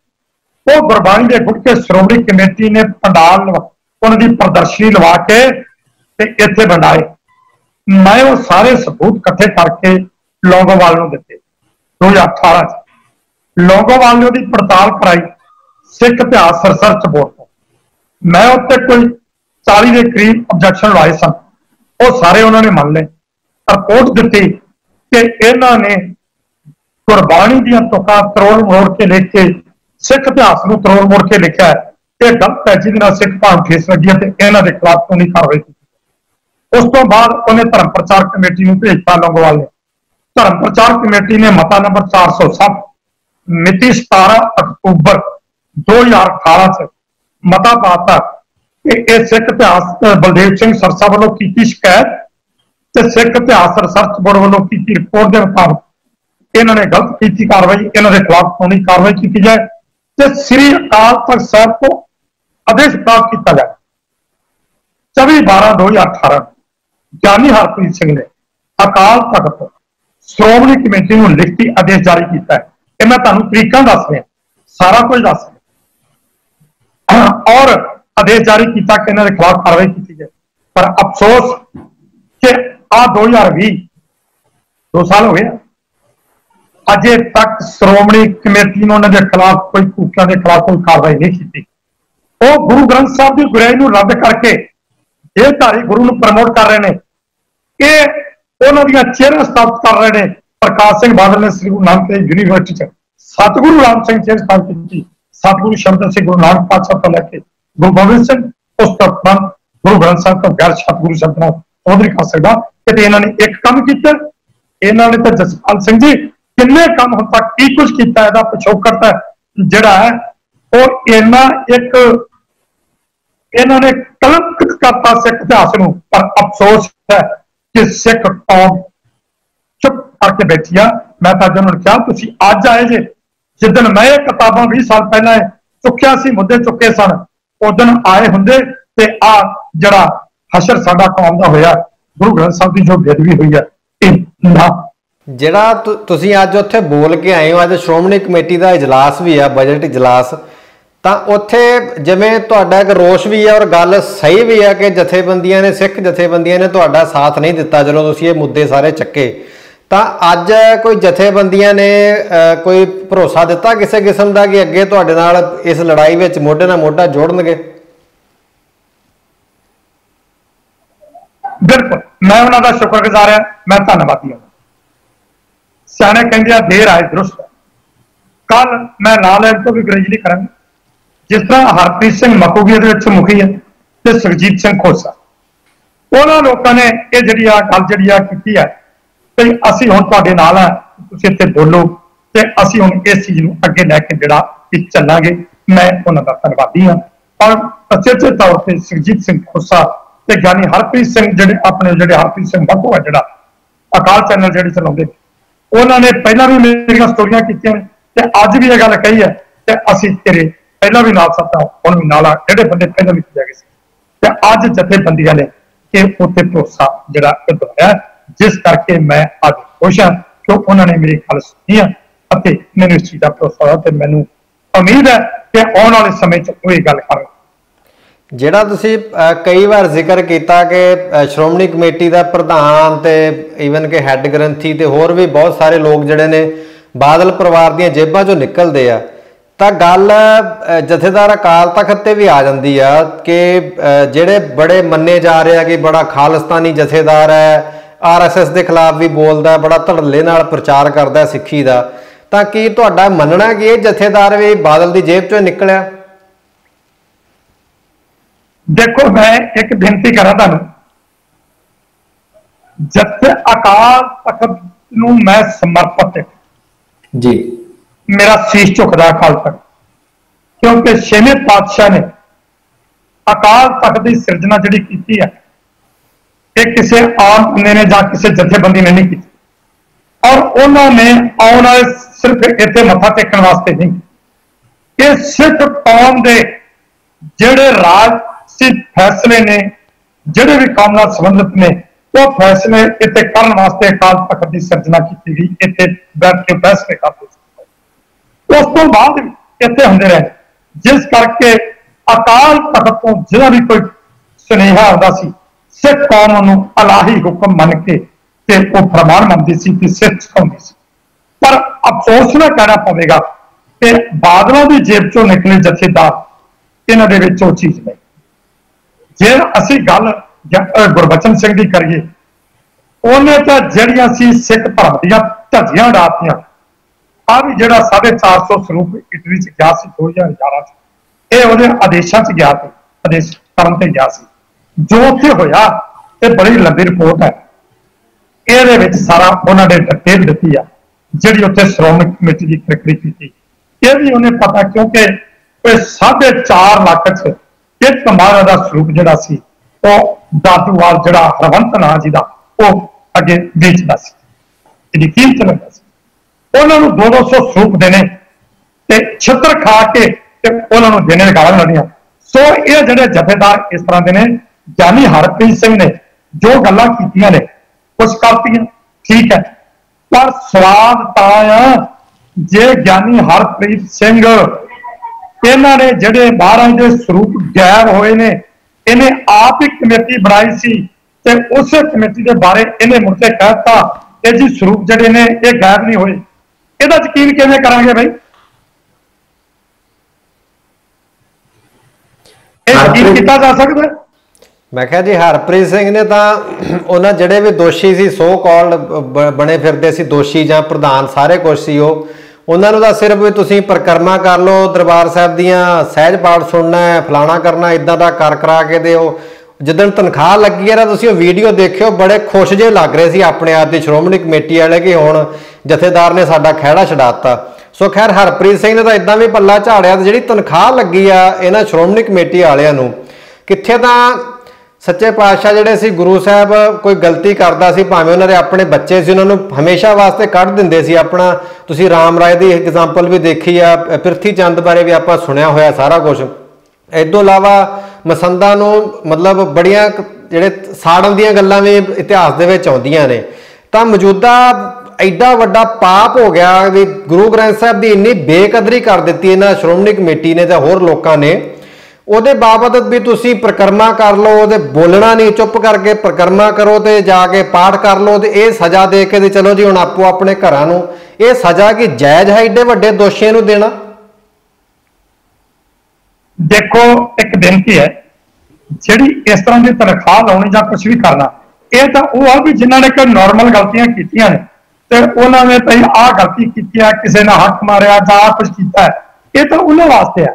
वो गुरबाणी के गुट के श्रोमणी कमेटी ने पंडाल उन्होंने प्रदर्शनी लवा के इत्थे बनाए। मैं वो सारे सबूत इकट्ठे करके लौंगोवाल को दिते 2018 लौंगोवाल ने उसकी पड़ताल कराई सिख इतिहास रिसर्च बोर्ड को। मैं उत्ते कोई 40 के करीब ऑब्जेक्शन लाए सन, वो सारे उन्होंने मान ले। रिपोर्ट दी कि इन्होंने गुरबाणी दी तुकां तरोड़ मोड़ के लिख के सिख इतिहास को तरोड़ मोड़ के लिखा है, ये गलत है जिहदे सिख भाव ठेस लगी है, इन्हों के खिलाफ कानूनी कार्रवाई की। उस तो बाद उन्हें धर्म प्रचार कमेटी में भेजता लौंगोवाल ने। धर्म प्रचार कमेटी ने मता नंबर 407 मिति 17 अक्तूबर 2018 च मता पाता कि यह सिख इतिहास बलदेव सिंह सरसा वालों की शिकायत ते सिख इतिहास रिसर्च बोर्ड वालों की रिपोर्ट के मुताबिक इन्होंने गलत की कार्रवाई, इन्होंने खिलाफ कानूनी कार्रवाई की जाए तो श्री अकाल तख्त साहब को आदेश प्राप्त किया जाए। 24/12/2018 ज्ञानी हरप्रीत सिंह ने अकाल तख्त श्रोमणी कमेटी को लिखती आदेश जारी किया है। ये मैं तुहानू तरीका दस रहा, सारा कुछ दस रहा और आदेश जारी किया कि इन्होंने खिलाफ कार्रवाई की जाए। पर अफसोस कि आ 2020 2 साल हो गए अजे तक श्रोमणी कमेटी ने उन्होंने खिलाफ कोई कूकिया के खिलाफ कोई कार्रवाई नहीं की। वो गुरु ग्रंथ साहब की गुरियाई को रद्द करके देहधारी गुरु को प्रमोट कर रहे हैं, ये उन्होंने चेयर स्थापित कर रहे हैं। प्रकाश सिंह बादल ने श्री गुरु नानक देव यूनीवर्सिटी सतगुरु राम सिंह चेयर स्थापित की। सतगुरु शब्द सिंह गुरु नानक पातशाह तो लैके गुरु गोबिंद सिंह उस तक गुरु ग्रंथ साहब तो गैर सतगुरु शब्द ना वो नहीं कर सकता कि इन्होंने एक काम किया। इन्होंने तो जसपाल सिंह जी किन्ने काम हम तक की कुछ किया, इसका पिछोकड़ जिहड़ा है वो इन्ना एक इन्होंने कलंकित करता सिख इतिहास को। पर अफसोस है कि सिख कौम चुप करके बैठी है। मैं तो अज उन्होंने कहा तुसीं अज आए जे, जिदन मैं ये किताबां 20 साल पहले चुक्या सी मुद्दे चुके सन उस दिन आए होंदे ते आ जिहड़ा हशर साडा कौम दा होया गुरु ग्रंथ साहब की जो बेदबी हुई है ਜਿਹੜਾ ਤੁਸੀਂ ਅੱਜ ਉੱਥੇ ਬੋਲ ਕੇ ਆਏ ਹੋ। ਅੱਜ ਸ਼੍ਰੋਮਣੀ ਕਮੇਟੀ ਦਾ ਇਜਲਾਸ ਵੀ ਆ, ਬਜਟ ਇਜਲਾਸ, ਤਾਂ ਉੱਥੇ ਜਿਵੇਂ ਤੁਹਾਡਾ ਇੱਕ ਰੋਸ਼ ਵੀ ਹੈ ਔਰ ਗੱਲ ਸਹੀ ਵੀ ਹੈ ਕਿ ਜਥੇਬੰਦੀਆਂ ਨੇ ਸਿੱਖ ਜਥੇਬੰਦੀਆਂ ਨੇ ਤੁਹਾਡਾ ਸਾਥ ਨਹੀਂ ਦਿੱਤਾ ਜਦੋਂ ਤੁਸੀਂ ਇਹ ਮੁੱਦੇ ਸਾਰੇ ਚੱਕੇ। ਤਾਂ ਅੱਜ ਕੋਈ ਜਥੇਬੰਦੀਆਂ ਨੇ ਕੋਈ ਭਰੋਸਾ ਦਿੱਤਾ ਕਿਸੇ ਕਿਸਮ ਦਾ ਕਿ ਅੱਗੇ ਤੁਹਾਡੇ ਨਾਲ ਇਸ ਲੜਾਈ ਵਿੱਚ ਮੋਢੇ ਨਾਲ ਮੋਢਾ ਜੋੜਨਗੇ? बिल्कुल मैं उन्होंने का शुक्रगुजार है, मैं धन्यवादी हूँ। सियाने कहते देर आए दुरुस्त। कल मैं नालैंड तो भी गुरेजली करा जिस तरह हरप्रीत सिंह मकूगी मुखी है तो सुरजीत सिंह खोसा उन्होंने लोगों ने यह जी गल जी है कि असी हुण तुहाडे नाल है, तुसीं इत्थे बोलो तो असी हुण इस चीज़ को अगे लैके जिहड़ा चलांगे। मैं उन्होंने का धन्यवादी हाँ। और अचेचे तौर पर सुरजीत सिंह खोसा ते ज्ञानी हरप्रीत सिंह जिहड़े अपने जिहड़े हरप्रीत सिंह मक्कू है जिहड़ा अकाल चैनल जिहड़ी चलाउंदे उन्होंने पहला भी मेरिया स्टोरियां कीतियां ते अज भी यह गल कही है कि असी तेरे पहला भी नाल सत्ता हुण भी नाल जिहड़े बंदे पहला भी किया गए ते अज जथेबंदियां ने कि उत्ते भरोसा जिहड़ा दवाया, जिस करके मैं अज खुश हाँ कि उन्होंने मेरी गल सुनी है अते मैनूं इस चीज़ का भरोसा है ते मैनूं उम्मीद है कि आने वाले समय च कोई गल कर ਜਿਹੜਾ ਤੁਸੀਂ ਕਈ ਵਾਰ ਜ਼ਿਕਰ ਕੀਤਾ ਕਿ ਸ਼੍ਰੋਮਣੀ ਕਮੇਟੀ ਦਾ ਪ੍ਰਧਾਨ ਤੇ ਈਵਨ ਕਿ ਹੈੱਡ ਗ੍ਰੰਥੀ ਤੇ ਹੋਰ ਵੀ ਬਹੁਤ ਸਾਰੇ ਲੋਕ ਜਿਹੜੇ ਨੇ ਬਾਦਲ ਪਰਿਵਾਰ ਦੀਆਂ ਜੇਬਾਂ ਚੋਂ ਨਿਕਲਦੇ ਆ, ਤਾਂ ਗੱਲ ਜਥੇਦਾਰ ਅਕਾਲ ਤਖਤ ਤੇ ਵੀ ਆ ਜਾਂਦੀ ਆ ਕਿ ਜਿਹੜੇ ਬੜੇ ਮੰਨੇ ਜਾ ਰਹੇ ਆ ਕਿ ਬੜਾ ਖਾਲਿਸਤਾਨੀ ਜਥੇਦਾਰ ਹੈ, RSS ਦੇ ਖਿਲਾਫ ਵੀ ਬੋਲਦਾ, ਬੜਾ ਧੜੱਲੇ ਨਾਲ ਪ੍ਰਚਾਰ ਕਰਦਾ ਸਿੱਖੀ ਦਾ, ਤਾਂ ਕੀ ਤੁਹਾਡਾ ਮੰਨਣਾ ਕਿ ਇਹ ਜਥੇਦਾਰ ਵੀ ਬਾਦਲ ਦੀ ਜੇਬ ਚੋਂ ਨਿਕਲਿਆ? देखो मैं एक बेनती करा तुहानू, जथे अकाल तख्त नूं मैं समर्पित जी, मेरा शीश झुकदा अकाल तख्त, क्योंकि छेवें पातशाह ने अकाल तख्त की सिरजना जिहड़ी कीती है ये किसी आम बंदे ने जां किसी जथेबंदी ने नहीं की और उन्होंने आने वाले सिर्फ इत्थे मत्था टेकण वास्ते नहीं, ये सिर्फ कौम दे जिहड़े राज फैसले ने जिहड़े भी काम नाल संबंधित ने वो फैसले इतने करने वास्ते अकाल तख्त की सिरजना की गई, इतने बैठ के फैसले करते। उस तो बाद इतने होंगे रहे, जिस करके अकाल तख्त को जिहदा भी कोई सुनेहा आता सी, सिख कौम नूं इलाही हुक्म मन के ते वो फरमान मनदी सी ते सिर झुकाउंदी सी। पर अफसोस ना कहना पवेगा कि बादलों की जेब चों निकले जथेदार इन्हां दे विच वो चीज नहीं। जे असीं गल गुरबचन सिंह की करिए, उन्हें तो जड़ियां सी सिख धर्म दियां धज्जियां उड़ातियां। आ भी जिहड़ा 450 स्वरूप इटली च गया सी 2011 च, ਇਹ ਉਹਦੇ ਆਦੇਸ਼ਾਂ 'ਚ ਗਿਆ ਸੀ, ਆਦੇਸ਼ ਕਰਨ ਤੇ ਗਿਆ ਸੀ। ਜੋ ਉੱਥੇ ਹੋਇਆ ਤੇ ਬੜੀ ਲੰਬੀ ਰਿਪੋਰਟ ਹੈ, ਇਹਦੇ ਵਿੱਚ ਸਾਰਾ ਉਹਨਾਂ ਨੇ ਡਿਟੇਲ ਦਿੱਤੀ ਆ ਜਿਹੜੀ ਉੱਥੇ ਸ਼੍ਰੋਮਣੀ ਕਮੇਟੀ ਦੀ ਪ੍ਰਕਿਰਿਆ ਕੀਤੀ। ਇਹ ਵੀ ਉਹਨੇ ਪਤਾ ਕਿਉਂਕਿ 4.5 ਲੱਖ 'ਚ ਇੱਕ ਮਹਾਰਾਜ ਦਾ ਸਰੂਪ ਜਿਹੜਾ ਸੀ ਉਹ ਦਾਦੂਵਾਲ ਜਿਹੜਾ ਹਰਵੰਤ ਨਾਂ ਜੀ ਦਾ ਉਹ ਅੱਗੇ ਵੇਚਦਾ ਸੀ, ਇਹਦੀ ਕੀਮਤ ਲੈਂਦਾ ਸੀ। ਉਹਨਾਂ ਨੂੰ 200 ਸਰੂਪ ਦੇਣੇ ਤੇ ਛਿੱਤਰ ਖਾ ਕੇ उन्होंने देने गाल लड़िया। सो ये जड़े जथेदार इस तरह के ने, जानी हरप्रीत सिंह ने जो गल्लां कीतियां ने कुछ करतियां ठीक है, पर स्वाद तां जे ज्ञानी हरप्रीत सिंह इन्हां ने जड़े महाराज दे स्वरूप गायब होए ने, इन्हें आप ही कमेटी बनाई सी ते उस कमेटी के बारे इन्हें मुड़ के कहता कि जी स्वरूप जड़े ने ये गायब नहीं होए। इहदा यकीन किवें करांगे भाई? किया जा सकता? मैं कहा जी हरप्रीत सिंह ने तो उन्होंने जड़े भी दोषी सी सो कॉल्ड बने फिरते सी दोषी जां प्रधान सारे कुछ सी उन्होंने तो सिर्फ भी तुसीं परिक्रमा कर लो, दरबार साहब दियां सहज पाठ सुनना है, फलाना करना, इदां दा कर करा के दे। जिदन तनख्वाह लगी है ना तुसीं वीडियो देखियो, बड़े खुश जे लग रहे सी अपने आप की श्रोमणी कमेटी वाले कि हुण जथेदार ने साडा खैड़ा छडाता। सो खैर हरप्रीत सिंह ने तो इदा भी पल्ला झाड़िया, जी तनख्वाह लगी आ इन्हां श्रोमणी कमेटी वालियां कित्थे तां सच्चे पातशाह जिहड़े सी गुरु साहब कोई गलती करदा सी, भावें उन्होंने अपने बच्चे से उन्होंने हमेशा वास्ते कढ़ दिंदे सी अपना। तुसीं राम राय की एग्जाम्पल भी देखी आ, पिरथी चंद बारे भी आपां सुनिया होया सारा कुछ। इस तों इलावा मसंदा नूं मतलब बड़ियां जिहड़े साड़न दीयां गल्लां भी इतिहास दे विच आउंदियां ने। तां मौजूदा एडा वड्डा पाप हो गया भी गुरु ग्रंथ साहब की इन्नी बेकदरी कर दी इन्हां श्रोमणी कमेटी ने ते होर लोकां ने। ਉਹਦੇ बाबत भी तुसी परिक्रमा कर लो, ਉਹਦੇ बोलना नहीं, चुप करके परिक्रमा करो तो जाके पाठ कर लो तो ये सज़ा दे के ते चलो जी हुण आपो अपने घरां नूं। ये सज़ा की जायज़ है एडे वड्डे दोषियों नूं देना? देखो एक बेनती है, जिहड़ी इस तरह की तनख्वाह लाउणी जां कुछ भी करना, ये तो वो आ भी जिन्हां ने कोई नॉर्मल गलतियां कीतियां ने ते उन्होंने भाई आ गलती की, किसी ने हक मारिया जां कुछ किया, ये तो उन्होंने वास्ते है।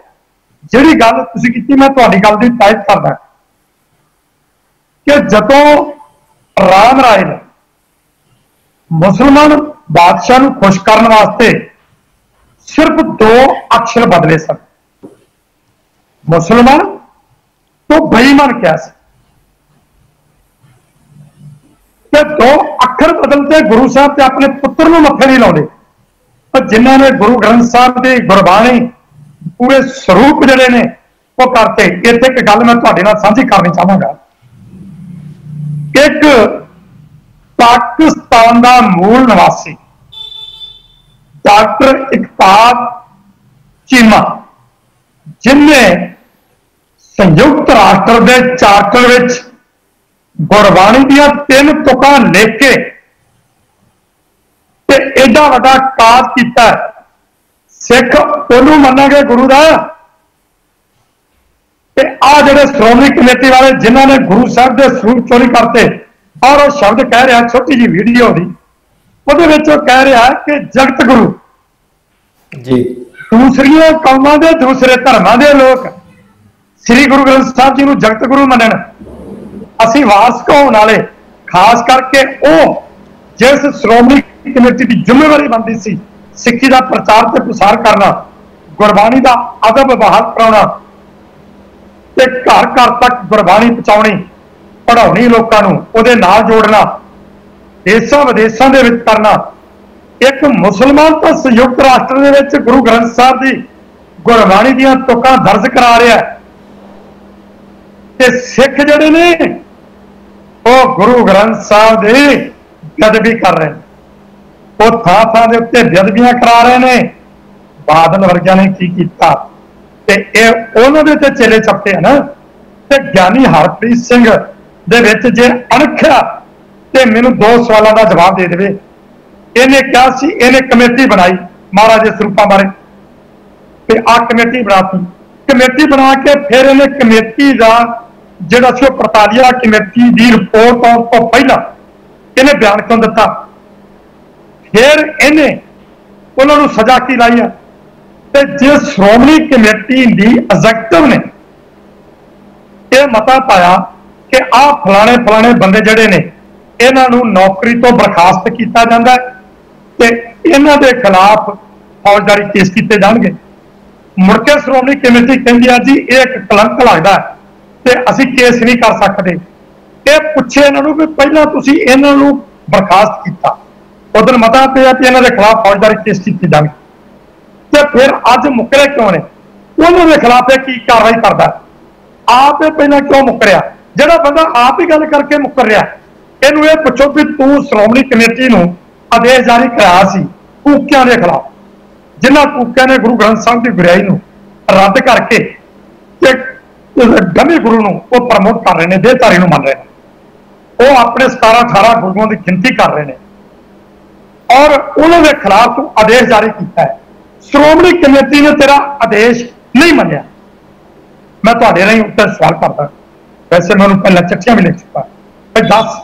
जिहड़ी गल तुसीं कीती मैं तुहाडी गल दी तायद करदा कि जदों राम राय ने मुसलमान बादशाह नूं खुश करने वास्ते सिर्फ 2 अक्षर बदले सन, मुसलमान तो बेईमान क्या सी, कि 2 अक्षर बदलते गुरु साहब ते अपने पुत्र नूं मत्थे नहीं लाउंदे। पर जिन्हां ने गुरु ग्रंथ साहब की गुरबाणी पूरे स्वरूप जड़े ने वो करते। इत्थे एक गल मैं तुहाडे नाल साझी करनी चाहांगा। एक पाकिस्तान का मूल निवासी डॉक्टर इकबाल चीमा, जिन्हें संयुक्त राष्ट्र के चार्टर विच गुरबाणी दियां 3 तुकां लिख के ते एडा वड्डा काज कीता है। सिख ओनू मनांगे गुरु का, आ जिहड़े श्रोमणी कमेटी वाले जिन्होंने गुरु साहब के स्वरूप चोरी करते, और वो शब्द कह रहा छोटी जी वीडियो दी वो कह रहा है कि जगत गुरु जी दूसरिया कौमां दे दूसरे धर्मां दे लोग श्री गुरु ग्रंथ साहब जी को जगत गुरु मनन, असीं वारस होने वाले खास करके वो जिस श्रोमणी कमेटी की जिम्मेवारी बनती सी सिक्खी का प्रचार ते प्रसार करना, गुरबाणी का अदब बहाल कराना ते घर घर तक गुरबाणी पहुंचाउणी, पढ़ाउणी लोकां नूं उहदे नाल जोड़ना, देशां विदेशां दे विच करना। एक मुसलमान तो संयुक्त राष्ट्र दे विच गुरु ग्रंथ साहब की गुरबाणी दीयां तुकां दर्ज करा रहा है ते सिख जिहड़े ने वो गुरु ग्रंथ साहब की बेअदबी कर रहे हैं, वो थां के उत्ते बेअदबियां करा रहे हैं। बादल वर्गिया ने की किया ते उन्होंने ते चेले चपटे है ना। ते ज्ञानी हरप्रीत सिंह दे विच जे अणख्या ते मैनू 2 सवालों का जवाब दे देवे। इन्हें क्या सी, इन्हें कमेटी बनाई महाराज दे स्वरूपां बारे, ते आ कमेटी बनाती, कमेटी बना के फिर इन्हें कमेटी का जिहड़ा सी पड़तालिया कमेटी की रिपोर्ट आउण तो पहला इन्हें बयान क्यों दिता, फिर इन्हें उन्होंने सजा की लाई है। ते जे श्रोमणी कमेटी की एग्जीक्यूटिव ने यह मता पाया कि आ फलाने फलाने बंदे जड़े ने इन्हों नौकरी तो बर्खास्त किया जाता है ते इन्हों के खिलाफ फौजदारी केस किए जाएंगे। मुड़के श्रोमणी कमेटी कहती है जी ये एक कलंक लगता है ते असी केस नहीं कर सकते। ये पूछे इन्हों भी पहला तुसी इन्हों बर्खास्त किया, उधर मता पिया कि इन्हों के खिलाफ फौजदारी केस किए जाएंगे, तो फिर अज मुकरे क्यों ने, उन्होंने खिलाफ की कार्रवाई करता है, आप पहला क्यों मुकरिया। जो बंदा आप ही गल करके मुकर रहा, इनू ये पूछो भी तू श्रोमणी कमेटी को आदेश जारी कराया सी कूकियां के खिलाफ, जिन्होंने कूकिया ने गुरु ग्रंथ साहब की गुरियाई रद्द करके डमी गुरु को प्रमोट कर रहे हैं, देहधारी मन रहे हैं, वो अपने 17-18 गुरुओं की गिनती कर रहे हैं और उन्होंने खिलाफ तू आदेश जारी किया है। श्रोमणी कमेटी ने तेरा आदेश नहीं मनिया। मैं तुहाडे राहीं उत्तर सवाल करता, वैसे मैं उन्होंने पहले चिट्ठियां भी लिख चुका, मैं दस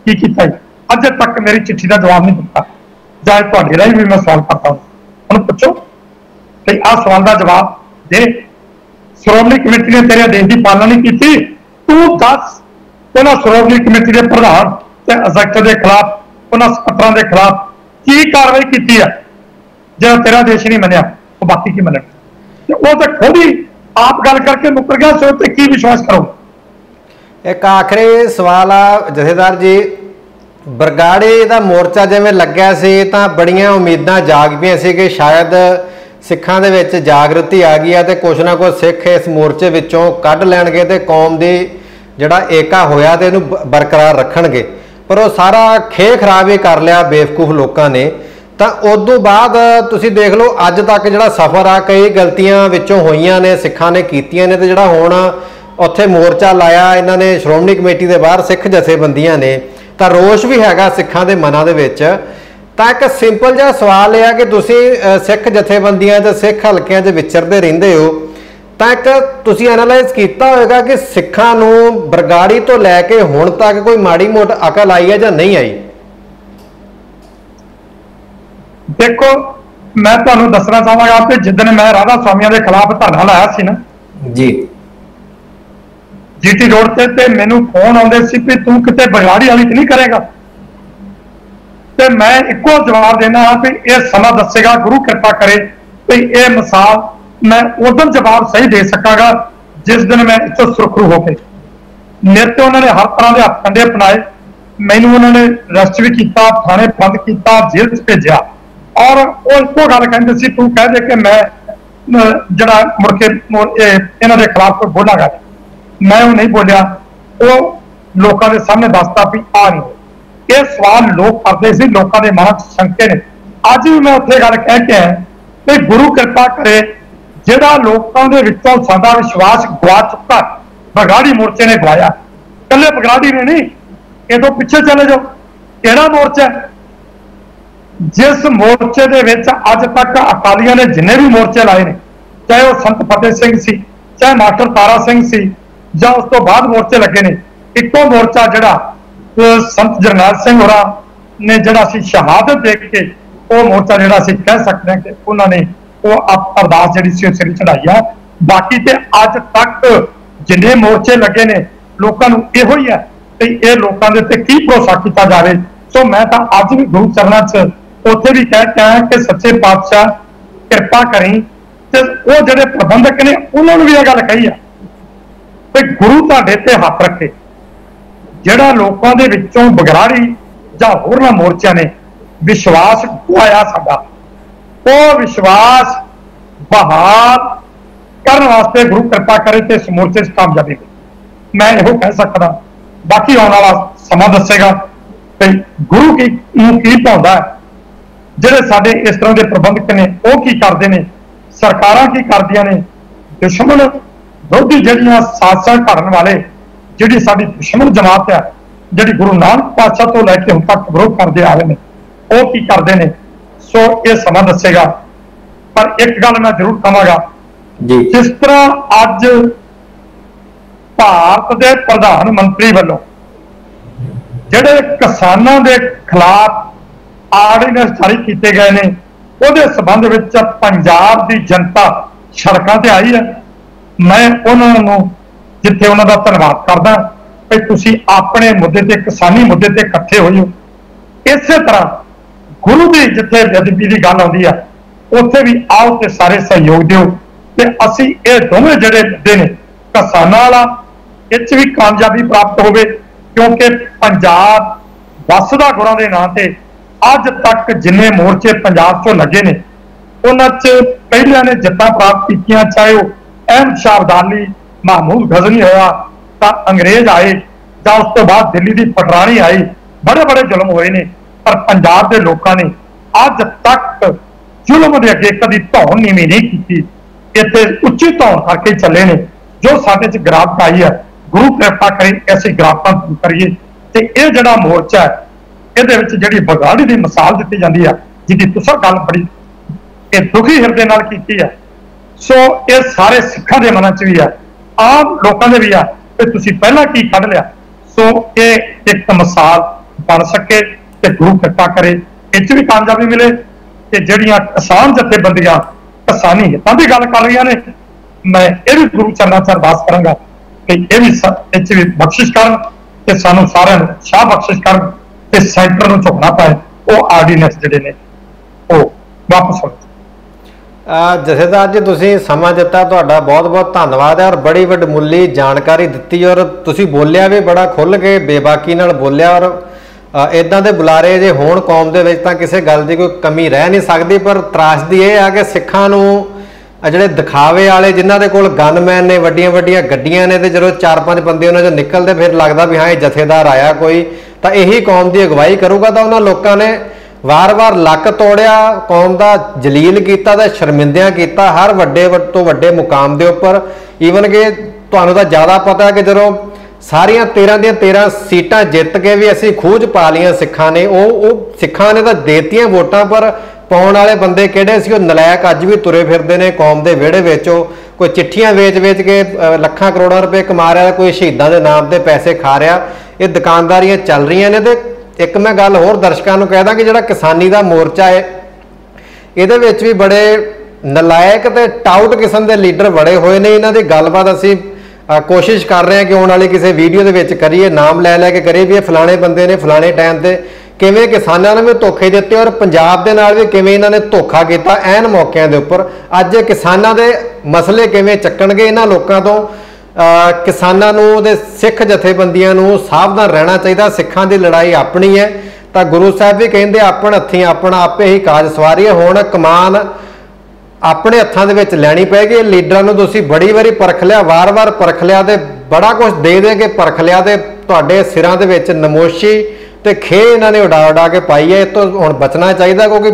की किया अज तक मेरी चिट्ठी का जवाब नहीं दिता, चाहे तुहाडे राहीं भी मैं सवाल करता हूँ, उन्होंने पूछो कि आ सवाल का जवाब दे। श्रोमणी कमेटी ने तेरे आदेश की पालना नहीं की, तू दस उन्होंने श्रोमणी कमेटी के प्रधान ते एग्जीक्यूटिव के खिलाफ, उन्होंने सत्र के खिलाफ की कार्रवाई की है जो तेरा आदेश नहीं मनिया, वो बाकी की मन, वो तो खुद ही आप गल करके मुकर गया, सो ते की विश्वास करो। एक आखिरी सवाल आ जथेदार जी, बरगाड़े का मोर्चा जिवें लग्या सी तां बड़ियां उम्मीदां जाग पईआं सी कि शायद सिखां दे विच जागृति आ गई है ते कुछ ना कुछ सिख इस मोर्चे विचों कढ लैणगे ते कौम दी जिहड़ा एका होया ते इहनूं बरकरार रखणगे, पर वो सारा खे खराब ही कर लिया बेवकूफ लोगों ने। तो उदों बाद तुसीं देख लो अज तक जिहड़ा सफ़र आ कई गलतियां विचों होईयां ने सिखां ने कीतियां ने, ते जिहड़ा हुण उत्थे मोर्चा लाया इन्हां ने श्रोमणी कमेटी दे बाहर सिख जथेबंदियां ने, तो रोष भी हैगा सिखां दे मनां दे विच। तां एक सिंपल जिहा सवाल यह है कि तुसीं सिख जथेबंदियां ते सिख हलकियां 'च विचरदे रहिंदे हो, तां एक तुसीं एनालाइज कीता होएगा कि सिखां नूं बरगाड़ी तो लैके हुण तक कोई माड़ी मोट अकल आई है जां नहीं आई? देखो मैं तुहानूं दसना चाहांगा कि जिदन मैं राधा स्वामियों के खिलाफ धरना लाया सी ना जी, जीटी रोड ते मैनू फोन आउंदे सी कि तू किते बरगाड़ी वाली नहीं करेगा, ते मैं इको जवाब देना हाँ कि यह समा दसेगा, गुरु कृपा करे कि यह मिसाल मैं उदन जवाब सही दे सकांगा जिस दिन मैं इचों सुरखरू हो गए। मेरे तो उन्होंने हर तरह के हथकंडे अपनाए, मैनू उन्होंने अरेस्ट भी किया, थाने बंद किया, जेल च भेजा और वो इको गल कहते सी तू कह दे कि मैं जरा मुड़के इन्हों के खिलाफ कोई बोलागा, मैं वो नहीं बोलिया, वो लोगों के सामने दसता भी आ नहीं। ये सवाल लोग करते सी, लोगों के मन शंके ने, अज भी मैं उत्थे गल कह के आया कि गुरु कृपा करे जिहड़ा लोगों के विचों साडा विश्वास गवा चुका बरगाड़ी मोर्चे ने गवाया, कल्ले बरगाड़ी ने नहीं, ये तो पिछे चले जाओ केड़ा मोर्चा है जिस मोर्चे दे विच अज तक अकालियां ने जिन्ने भी मोर्चे लाए ने, चाहे वह संत फतेह सिंह सी, चाहे मास्टर तारा सिंह सी, या उस तो बाद मोर्चे लगे ने, इको मोर्चा जिहड़ा संत जरनैल सिंह होरा ने जिहड़ा सी शहादत देख के वो मोर्चा जिहड़ा सी कह सकते हैं कि उन्होंने वो अरदास जिहड़ी सी सिर चढ़ाई है। बाकी ते अज तक जिन्ने मोर्चे लगे ने लोगों को इहो ही है कि ये लोगों के उत्ते की भरोसा किया जाए। सो मैं तो अज भी गुरु चरणा च उत्थे भी कह के आया कि सच्चे पातशाह कृपा करी, ते वो जिहड़े प्रबंधक ने उन्होंने भी यह गल कही है कि गुरु तुहाडे ते हथ रखे, जिहड़ा लोगों के विचों बगराड़ी जां होरना मोर्चियां ने विश्वास गवाया साडा, वो विश्वास बहाल करने वास्ते गुरु कृपा करे ते इस मोर्चे च कामयाबी मिले। मैं इहो कह सकदा बाकी आने वाला समा दसेगा कि गुरु की भाउंदा है, ਜਿਹੜੇ ਸਾਡੇ इस तरह के प्रबंधक ने वो की करते हैं, सरकारां की करदियां ने, दुश्मन विरोधी ਜਿਹੜੀਆਂ ਸਾਜ਼ਿਸ਼ਾਂ ਕਰਨ वाले ਜਿਹੜੀ ਸਾਡੀ दुश्मन जमात है, ਜਿਹੜੀ गुरु नानक पातशाह तो लैके ਹੁਣ तक विरोध करते आ रहे हैं, वो की करते हैं। सो ये समा दसेगा। पर एक गल मैं जरूर कहांगा, जिस तरह अज भारत के प्रधानमंत्री वालों ਜਿਹੜੇ किसानों के खिलाफ आर्डीनेंस जारी किए गए हैं, वो संबंध में पंजाब की जनता सड़कों पर आई है। मैं उन्होंने जिथे उन्होंने धन्यवाद करदा कि तुसी अपने मुद्दे ते, किसानी मुद्दे ते इकट्ठे होई हो। इस तरह गुरु की जिथे बेअदबी की गल आउंदी है, उत्थे भी आओ ते सारे सहयोग दिओ ते असी ये दोवें जिहड़े मुद्दे ने किसानां वाला इस भी कामयाबी प्राप्त होवे, क्योंकि पंजाब वसदा गुरां दे नां ते अज तक जिन्ने मोर्चे पंजाब चो लगे ने उन्होंने पहलिया ने जित्तां प्राप्त कीतियां, चाहे वह अहमद शाह अब्दाली, महमूद गजनी होया, अंग्रेज आए या उस तो बाद दिल्ली की पटरानी आई, बड़े बड़े जुल्म होए ने, पर पंजाब के लोगों ने अज तक जुल्म के अगे कभी धौन नीवी नहीं की। इतने उच्ची धौन करके चले ने। जो साडे च गिरावट आई है, गुरु कृपा करे ऐसी गिरावटां दूर करिए। तो यह जिहड़ा मोर्चा है, ਇਹਦੇ ਵਿੱਚ ਜਿਹੜੀ ਬਗਾੜੀ ਦੀ ਮਿਸਾਲ ਦਿੱਤੀ ਜਾਂਦੀ ਆ, ਜਿਹਦੀ ਤੁਸੀਂ ਗੱਲ ਬੜੀ ਇਹ ਦੁਖੀ ਹਿਰਦੇ ਨਾਲ ਕੀਤੀ ਹੈ। ਸੋ ਇਹ ਸਾਰੇ ਸਿੱਖਾਂ ਦੇ ਮਨਾਂ 'ਚ ਵੀ ਆ, ਆਮ ਲੋਕਾਂ ਦੇ ਵੀ ਆ ਕਿ ਤੁਸੀਂ ਪਹਿਲਾਂ ਕੀ ਕੱਢ ਲਿਆ। ਸੋ ਇਹ ਇੱਕ ਮਿਸਾਲ ਬਣ ਸਕੇ ਤੇ ਗੁਰੂ ਕਿਰਪਾ ਕਰੇ ਇਹ 'ਚ ਵੀ ਕਾਮਯਾਬੀ ਮਿਲੇ। ਤੇ ਜਿਹੜੀਆਂ ਕਿਸਾਨ ਜਥੇਬੰਦੀਆਂ ਕਿਸਾਨੀ ਹਿੱਤਾਂ ਦੀ ਗੱਲ ਕਰ ਰਹੀਆਂ ਨੇ, ਮੈਂ ਇਹ ਵੀ ਗੁਰੂ ਚਰਨਾਂ 'ਚ ਅਰਦਾਸ ਕਰਾਂਗਾ ਕਿ ਇਹ ਵੀ ਇਹ 'ਚ ਵੀ ਬਖਸ਼ਿਸ਼ ਕਰਨ ਤੇ ਸਾਨੂੰ ਸਾਰਿਆਂ ਨੂੰ ਸ਼ਾਹ ਬਖਸ਼ਿਸ਼ ਕਰਨ ਤੇ ਸੈਂਟਰ ਨੂੰ ਝੁਕਣਾ ਪਏ, ਉਹ ਆਰਡੀਨੈਂਸ ਜਿਹੜੇ ਨੇ ਉਹ ਵਾਪਸ ਹੋ। ਜਥੇਦਾਰ ਜੀ ਤੁਸੀਂ ਸਮਾਂ ਦਿੱਤਾ, ਤੁਹਾਡਾ ਬਹੁਤ ਬਹੁਤ ਧੰਨਵਾਦ ਹੈ। ਔਰ ਬੜੀ ਵਡਮੁੱਲੀ ਜਾਣਕਾਰੀ ਦਿੱਤੀ, ਔਰ ਤੁਸੀਂ ਬੋਲਿਆ ਵੀ ਬੜਾ ਖੁੱਲ੍ਹ ਕੇ ਬੇਬਾਕੀ ਨਾਲ ਬੋਲਿਆ। ਔਰ ਇੱਦਾਂ ਦੇ ਬੁਲਾਰੇ ਜੇ ਹੋਣ ਕੌਮ ਦੇ ਵਿੱਚ ਤਾਂ ਕਿਸੇ ਗੱਲ ਦੀ ਕੋਈ ਕਮੀ ਰਹਿ ਨਹੀਂ ਸਕਦੀ। ਪਰ ਤਰਾਸਦੀ ਇਹ ਆ ਕਿ ਸਿੱਖਾਂ ਨੂੰ ਜਿਹੜੇ ਦਿਖਾਵੇ ਵਾਲੇ, ਜਿਨ੍ਹਾਂ ਦੇ ਕੋਲ ਗਨਮੈਨ ਨੇ, ਵੱਡੀਆਂ ਵੱਡੀਆਂ ਗੱਡੀਆਂ ਨੇ, ਤੇ ਜਦੋਂ 4-5 ਬੰਦੇ ਉਹਨਾਂ 'ਚੋਂ ਨਿਕਲਦੇ ਫਿਰ ਲੱਗਦਾ ਵੀ ਹਾਂ ਇਹ ਜਥੇਦਾਰ ਆਇਆ ਕੋਈ ਤਾਂ ਇਹੀ ਕੌਮ ਦੀ ਅਗਵਾਈ ਕਰੂਗਾ। ਤਾਂ ਉਹਨਾਂ ਲੋਕਾਂ ਨੇ ਵਾਰ-ਵਾਰ ਲੱਕ ਤੋੜਿਆ, ਕੌਮ ਦਾ ਜਲੀਲ ਕੀਤਾ ਤੇ ਸ਼ਰਮਿੰਦਿਆਂ ਕੀਤਾ ਹਰ ਵੱਡੇ ਤੋਂ ਵੱਡੇ ਮੁਕਾਮ ਦੇ ਉੱਪਰ। ਈਵਨ ਕਿ ਤੁਹਾਨੂੰ ਤਾਂ ਜ਼ਿਆਦਾ ਪਤਾ ਹੈ ਕਿ ਜਦੋਂ ਸਾਰੀਆਂ 13 ਦੀਆਂ 13 ਸੀਟਾਂ ਜਿੱਤ ਕੇ ਵੀ ਅਸੀਂ ਖੂਜ ਪਾ ਲਈਆਂ ਸਿੱਖਾਂ ਨੇ, ਉਹ ਸਿੱਖਾਂ ਨੇ ਤਾਂ ਦੇਤੀਆਂ ਵੋਟਾਂ, ਪਰ ਪਾਉਣ ਵਾਲੇ ਬੰਦੇ ਕਿਹੜੇ ਸੀ ਉਹ ਨਲਾਇਕ ਅੱਜ ਵੀ ਤੁਰੇ ਫਿਰਦੇ ਨੇ ਕੌਮ ਦੇ ਵਿਹੜੇ ਵਿੱਚ। ਉਹ ਕੋਈ ਚਿੱਠੀਆਂ ਵੇਚ ਕੇ ਲੱਖਾਂ ਕਰੋੜਾਂ ਰੁਪਏ ਕਮਾ ਰਿਹਾ, ਕੋਈ ਸ਼ਹੀਦਾਂ ਦੇ ਨਾਮ ਤੇ ਪੈਸੇ ਖਾ ਰਿਹਾ। ਇਹ ਦੁਕਾਨਦਾਰੀਆਂ ਚੱਲ ਰਹੀਆਂ ਨੇ। ਤੇ ਇੱਕ ਮੈਂ ਗੱਲ ਹੋਰ ਦਰਸ਼ਕਾਂ ਨੂੰ ਕਹਿ ਦਾਂ ਕਿ ਜਿਹੜਾ ਕਿਸਾਨੀ ਦਾ ਮੋਰਚਾ ਹੈ, ਇਹਦੇ ਵਿੱਚ ਵੀ ਬੜੇ ਨਲਾਇਕ ਤੇ ਟਾਊਟ ਕਿਸਮ ਦੇ ਲੀਡਰ ਬੜੇ ਹੋਏ ਨੇ। ਇਹਨਾਂ ਦੀ ਗੱਲਬਾਤ ਅਸੀਂ ਕੋਸ਼ਿਸ਼ ਕਰ ਰਹੇ ਹਾਂ ਕਿ ਆਉਣ ਵਾਲੀ ਕਿਸੇ ਵੀਡੀਓ ਦੇ ਵਿੱਚ ਕਰੀਏ, ਨਾਮ ਲੈ ਕੇ ਕਰੀਏ ਵੀ ਇਹ ਫਲਾਣੇ ਬੰਦੇ ਨੇ ਫਲਾਣੇ ਟਾਈਮ ਤੇ ਕਿਵੇਂ ਕਿਸਾਨਾਂ ਨੂੰ ਵੀ ਧੋਖੇ ਦਿੱਤੇ, ਔਰ ਪੰਜਾਬ ਦੇ ਨਾਲ ਵੀ ਕਿਵੇਂ ਇਹਨਾਂ ਨੇ ਧੋਖਾ ਕੀਤਾ ਐਨ ਮੌਕਿਆਂ ਦੇ ਉੱਪਰ। ਅੱਜ ਇਹ ਕਿਸਾਨਾਂ ਦੇ ਮਸਲੇ ਕਿਵੇਂ ਚੱਕਣਗੇ, ਇਹਨਾਂ ਲੋਕਾਂ ਤੋਂ ਕਿਸਾਨਾਂ ਨੂੰ ਤੇ ਸਿੱਖ ਜਥੇਬੰਦੀਆਂ ਨੂੰ ਸਾਵਧਾਨ ਰਹਿਣਾ ਚਾਹੀਦਾ। ਸਿੱਖਾਂ ਦੀ ਲੜਾਈ ਆਪਣੀ ਹੈ, ਤਾਂ ਗੁਰੂ ਸਾਹਿਬ ਵੀ ਕਹਿੰਦੇ ਆਪਣ ਹੱਥੀਂ ਆਪਣਾ ਆਪੇ ਹੀ ਕਾਜ ਸਵਾਰੀਏ। ਹੁਣ ਕਮਾਨ ਆਪਣੇ ਹੱਥਾਂ ਦੇ ਵਿੱਚ ਲੈਣੀ ਪੈਗੀ। ਲੀਡਰਾਂ ਨੂੰ ਤੁਸੀਂ ਬੜੀ ਵਾਰੀ ਪਰਖ ਲਿਆ, ਵਾਰ-ਵਾਰ ਪਰਖ ਲਿਆ ਤੇ ਬੜਾ ਕੁਝ ਦੇ ਕੇ ਪਰਖ ਲਿਆ, ਤੇ ਤੁਹਾਡੇ ਸਿਰਾਂ ਦੇ ਵਿੱਚ ਨਮੋਸ਼ੀ ਤੇ ਖੇ ਇਹਨਾਂ ਨੇ ਉਡਾ ਕੇ ਪਾਈ ਹੈ। ਇਹ ਤੋਂ ਹੁਣ ਬਚਣਾ ਚਾਹੀਦਾ, ਕਿਉਂਕਿ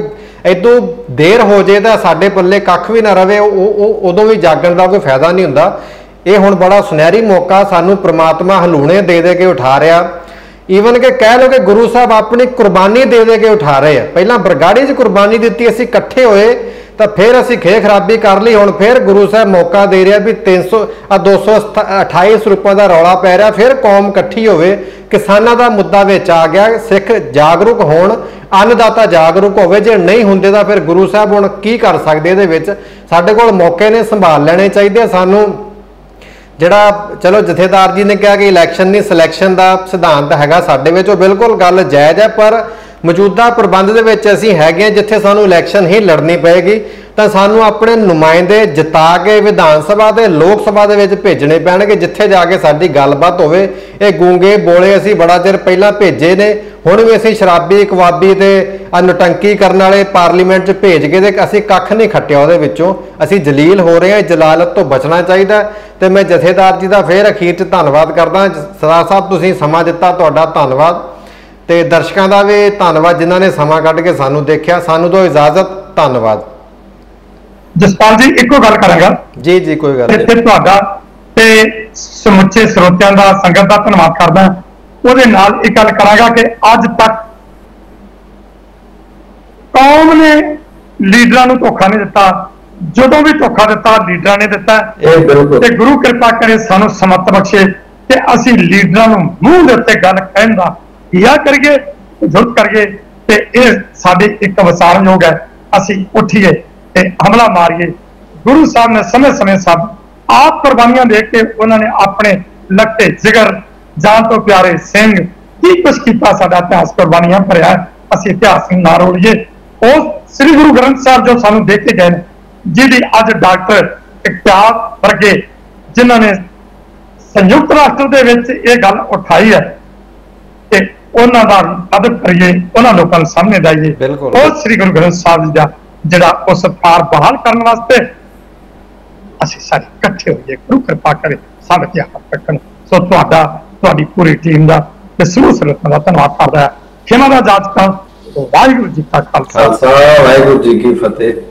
ਇਦੋਂ ਦੇਰ ਹੋ ਜੇ ਤਾਂ ਸਾਡੇ ਪੱਲੇ ਕੱਖ ਵੀ ਨਾ ਰਵੇ, ਉਹ ਉਦੋਂ ਵੀ ਜਾਗਣ ਦਾ ਕੋਈ ਫਾਇਦਾ ਨਹੀਂ ਹੁੰਦਾ। ਇਹ ਹੁਣ ਬੜਾ ਸੁਨਹਿਰੀ ਮੌਕਾ ਸਾਨੂੰ ਪ੍ਰਮਾਤਮਾ ਹਲੂਣੇ ਦੇ ਕੇ ਉਠਾ ਰਿਹਾ। ਈਵਨ ਕਿ ਕਹਿ ਲਓ ਕਿ ਗੁਰੂ ਸਾਹਿਬ ਆਪਣੀ ਕੁਰਬਾਨੀ ਦੇ ਕੇ ਉਠਾ ਰਹੇ ਆ। ਪਹਿਲਾਂ ਬਰਗਾੜੀ 'ਚ ਕੁਰਬਾਨੀ ਦਿੱਤੀ, ਅਸੀਂ ਇਕੱਠੇ ਹੋਏ ਤਾਂ ਫਿਰ ਅਸੀਂ ਖੇ ਖਰਾਬੀ ਕਰ ਲਈ। ਹੁਣ ਫਿਰ ਗੁਰੂ ਸਾਹਿਬ ਮੌਕਾ ਦੇ ਰਿਹਾ ਵੀ 228 ਰੁਪਏ ਦਾ ਰੌਲਾ ਪੈ ਰਿਹਾ, ਫਿਰ ਕੌਮ ਇਕੱਠੀ ਹੋਵੇ। ਕਿਸਾਨਾਂ ਦਾ ਮੁੱਦਾ ਵਿੱਚ ਆ ਗਿਆ, ਸਿੱਖ ਜਾਗਰੂਕ ਹੋਣ, ਅੰਨਦਾਤਾ ਜਾਗਰੂਕ ਹੋਵੇ। ਜੇ ਨਹੀਂ ਹੁੰਦੇ ਤਾਂ ਫਿਰ ਗੁਰੂ ਸਾਹਿਬ ਹੁਣ ਕੀ ਕਰ ਸਕਦੇ ਇਹਦੇ ਵਿੱਚ। ਸਾਡੇ ਕੋਲ ਮੌਕੇ ਨੇ, ਸੰਭਾਲ ਲੈਣੇ ਚਾਹੀਦੇ ਸਾਨੂੰ। ਜਿਹੜਾ ਚਲੋ ਜਥੇਦਾਰ ਜੀ ਨੇ ਕਿਹਾ ਕਿ ਇਲੈਕਸ਼ਨ ਨਹੀਂ ਸਿਲੈਕਸ਼ਨ ਦਾ ਸਿਧਾਂਤ ਹੈਗਾ ਸਾਡੇ ਵਿੱਚ, ਉਹ ਬਿਲਕੁਲ ਗੱਲ ਜਾਇਜ਼ ਹੈ, ਪਰ ਮੌਜੂਦਾ ਪ੍ਰਬੰਧ ਦੇ ਵਿੱਚ ਅਸੀਂ ਹੈਗੇ ਹਾਂ ਜਿੱਥੇ ਸਾਨੂੰ ਇਲੈਕਸ਼ਨ ਹੀ ਲੜਨੀ ਪਏਗੀ ਤਾਂ ਸਾਨੂੰ ਆਪਣੇ ਨੁਮਾਇੰਦੇ ਜਿਤਾ ਕੇ ਵਿਧਾਨ ਸਭਾ ਤੇ ਲੋਕ ਸਭਾ ਦੇ ਵਿੱਚ ਭੇਜਣੇ ਪੈਣਗੇ ਜਿੱਥੇ ਜਾ ਕੇ ਸਾਡੀ ਗੱਲਬਾਤ ਹੋਵੇ। ਇਹ ਗੂੰਗੇ ਬੋਲੇ ਅਸੀਂ ਬੜਾ ਚਿਰ ਪਹਿਲਾਂ ਭੇਜੇ ਨੇ, ਹੁਣ ਵੀ ਅਸੀਂ ਸ਼ਰਾਬੀ ਕਵਾਬੀ ਤੇ ਨਟੰਕੀ ਕਰਨ ਵਾਲੇ ਪਾਰਲੀਮੈਂਟ 'ਚ ਭੇਜ ਕੇ ਤੇ ਅਸੀਂ ਕੱਖ ਨਹੀਂ ਖੱਟਿਆ ਉਹਦੇ ਵਿੱਚੋਂ। ਅਸੀਂ ਜਲੀਲ ਹੋ ਰਹੇ ਹਾਂ, ਜਲਾਲਤ ਤੋਂ ਬਚਣਾ ਚਾਹੀਦਾ। ਤੇ ਮੈਂ ਜਥੇਦਾਰ ਜੀ ਦਾ ਫੇਰ ਅਖੀਰ 'ਚ ਧੰਨਵਾਦ ਕਰਦਾ। ਸਰਦਾਰ ਸਾਹਿਬ ਤੁਸੀਂ ਸਮਾਂ ਦਿੱਤਾ, ਤੁਹਾਡਾ ਧੰਨਵਾਦ। ਤੇ ਦਰਸ਼ਕਾਂ ਦਾ ਵੀ ਧੰਨਵਾਦ ਜਿਨ੍ਹਾਂ ਨੇ ਸਮਾਂ ਕੱਢ ਕੇ ਸਾਨੂੰ ਦੇਖਿਆ। ਸਾਨੂੰ ਦਿਓ ਇਜਾਜ਼ਤ, ਧੰਨਵਾਦ। ਜਸਪਾਲ ਜੀ ਇੱਕੋ ਗੱਲ ਕਰਾਂਗਾ ਜੀ ਜੀ ਕੋਈ ਗੱਲ ਨਹੀਂ, ਤੁਹਾਡਾ ਤੇ ਸਮੁੱਚੇ ਸਰੋਤਿਆਂ ਦਾ, ਸੰਗਤ ਦਾ ਧੰਨਵਾਦ ਕਰਦਾ। ਉਹਦੇ ਨਾਲ ਇੱਕ ਗੱਲ ਕਰਾਂਗਾ ਕਿ ਅੱਜ ਤੱਕ ਕੌਮ ਨੇ ਲੀਡਰਾਂ ਨੂੰ ਧੋਖਾ ਨਹੀਂ ਦਿੱਤਾ। ਜਦੋਂ ਵੀ ਧੋਖਾ ਦਿੱਤਾ ਲੀਡਰਾਂ ਨੇ ਦਿੱਤਾ। ਤੇ ਗੁਰੂ ਕਿਰਪਾ ਕਰੇ ਸਾਨੂੰ ਸਮਤ ਬਖਸ਼ੇ ਤੇ ਅਸੀਂ ਲੀਡਰਾਂ ਨੂੰ ਮੂੰਹ ਦੇ ਉੱਤੇ ਗੱਲ ਕਹਿਣ ਦਾ ਹਿਆ ਕਰੀਏ, ਜੁਰਤ ਕਰੀਏ ਤੇ ਇਹ ਸਾਡੇ ਇੱਕ ਵਿਚਾਰਨਯੋਗ ਹੈ। ਅਸੀਂ ਉੱਠੀਏ ਤੇ ਹਮਲਾ ਮਾਰੀਏ। ਗੁਰੂ ਸਾਹਿਬ ਨੇ ਸਮੇਂ ਸਭ ਆਪ ਕੁਰਬਾਨੀਆਂ ਦੇ ਕੇ ਉਹਨਾਂ ਨੇ ਆਪਣੇ ਲੱਟੇ ਜਿਗਰ, ਜਾਨ ਤੋਂ ਪਿਆਰੇ ਸਿੰਘ ਕੀ ਕੁਛ ਕੀਤਾ। ਸਾਡਾ ਇਤਿਹਾਸ ਕੁਰਬਾਨੀਆਂ ਭਰਿਆ। ਅਸੀਂ ਇਤਿਹਾਸ ਨੂੰ ਨਾ ਰੋਲੀਏ। ਉਹ ਸ੍ਰੀ ਗੁਰੂ ਗ੍ਰੰਥ ਸਾਹਿਬ ਜੋ ਸਾਨੂੰ ਦੇ ਕੇ ਗਏ ਨੇ, ਜਿਹਦੀ ਅੱਜ ਡਾਕਟਰ ਇਕਬਾਲ ਵਰਗੇ ਜਿਨ੍ਹਾਂ ਨੇ ਸੰਯੁਕਤ ਰਾਸ਼ਟਰ ਦੇ ਵਿੱਚ ਇਹ ਗੱਲ ਉਠਾਈ ਹੈ ਤੇ ਉਹਨਾਂ ਦਾ ਅਦਬ ਕਰੀਏ, ਉਹਨਾਂ ਲੋਕਾਂ ਨੂੰ ਸਾਹਮਣੇ ਲਾਈਏ। ਉਹ ਸ੍ਰੀ ਗੁਰੂ ਗ੍ਰੰਥ ਸਾਹਿਬ ਜੀ ਦਾ ਜਿਹੜਾ ਉਹ ਸਤਿਕਾਰ ਬਹਾਲ ਕਰਨ ਵਾਸਤੇ ਅਸੀਂ ਸਾਰੇ ਇਕੱਠੇ ਹੋਈਏ। ਗੁਰੂ ਕਿਰਪਾ ਕਰੇ ਸਭ ਤੇ ਹੱਥ ਰੱਖਣ। ਸੋ ਤੁਹਾਡੀ ਪੂਰੀ ਟੀਮ ਦਾ ਤੇ ਸਮੂਹ ਸਰੋਤਾਂ ਦਾ ਧੰਨਵਾਦ ਕਰਦਾ ਹੈ। ਖਿਮਾ ਦਾ ਜਾਚਕਾਂ। ਵਾਹਿਗੁਰੂ ਜੀ ਕਾ ਖਾਲਸਾ, ਵਾਹਿਗੁਰੂ ਜੀ ਕੀ ਫਤਿਹ।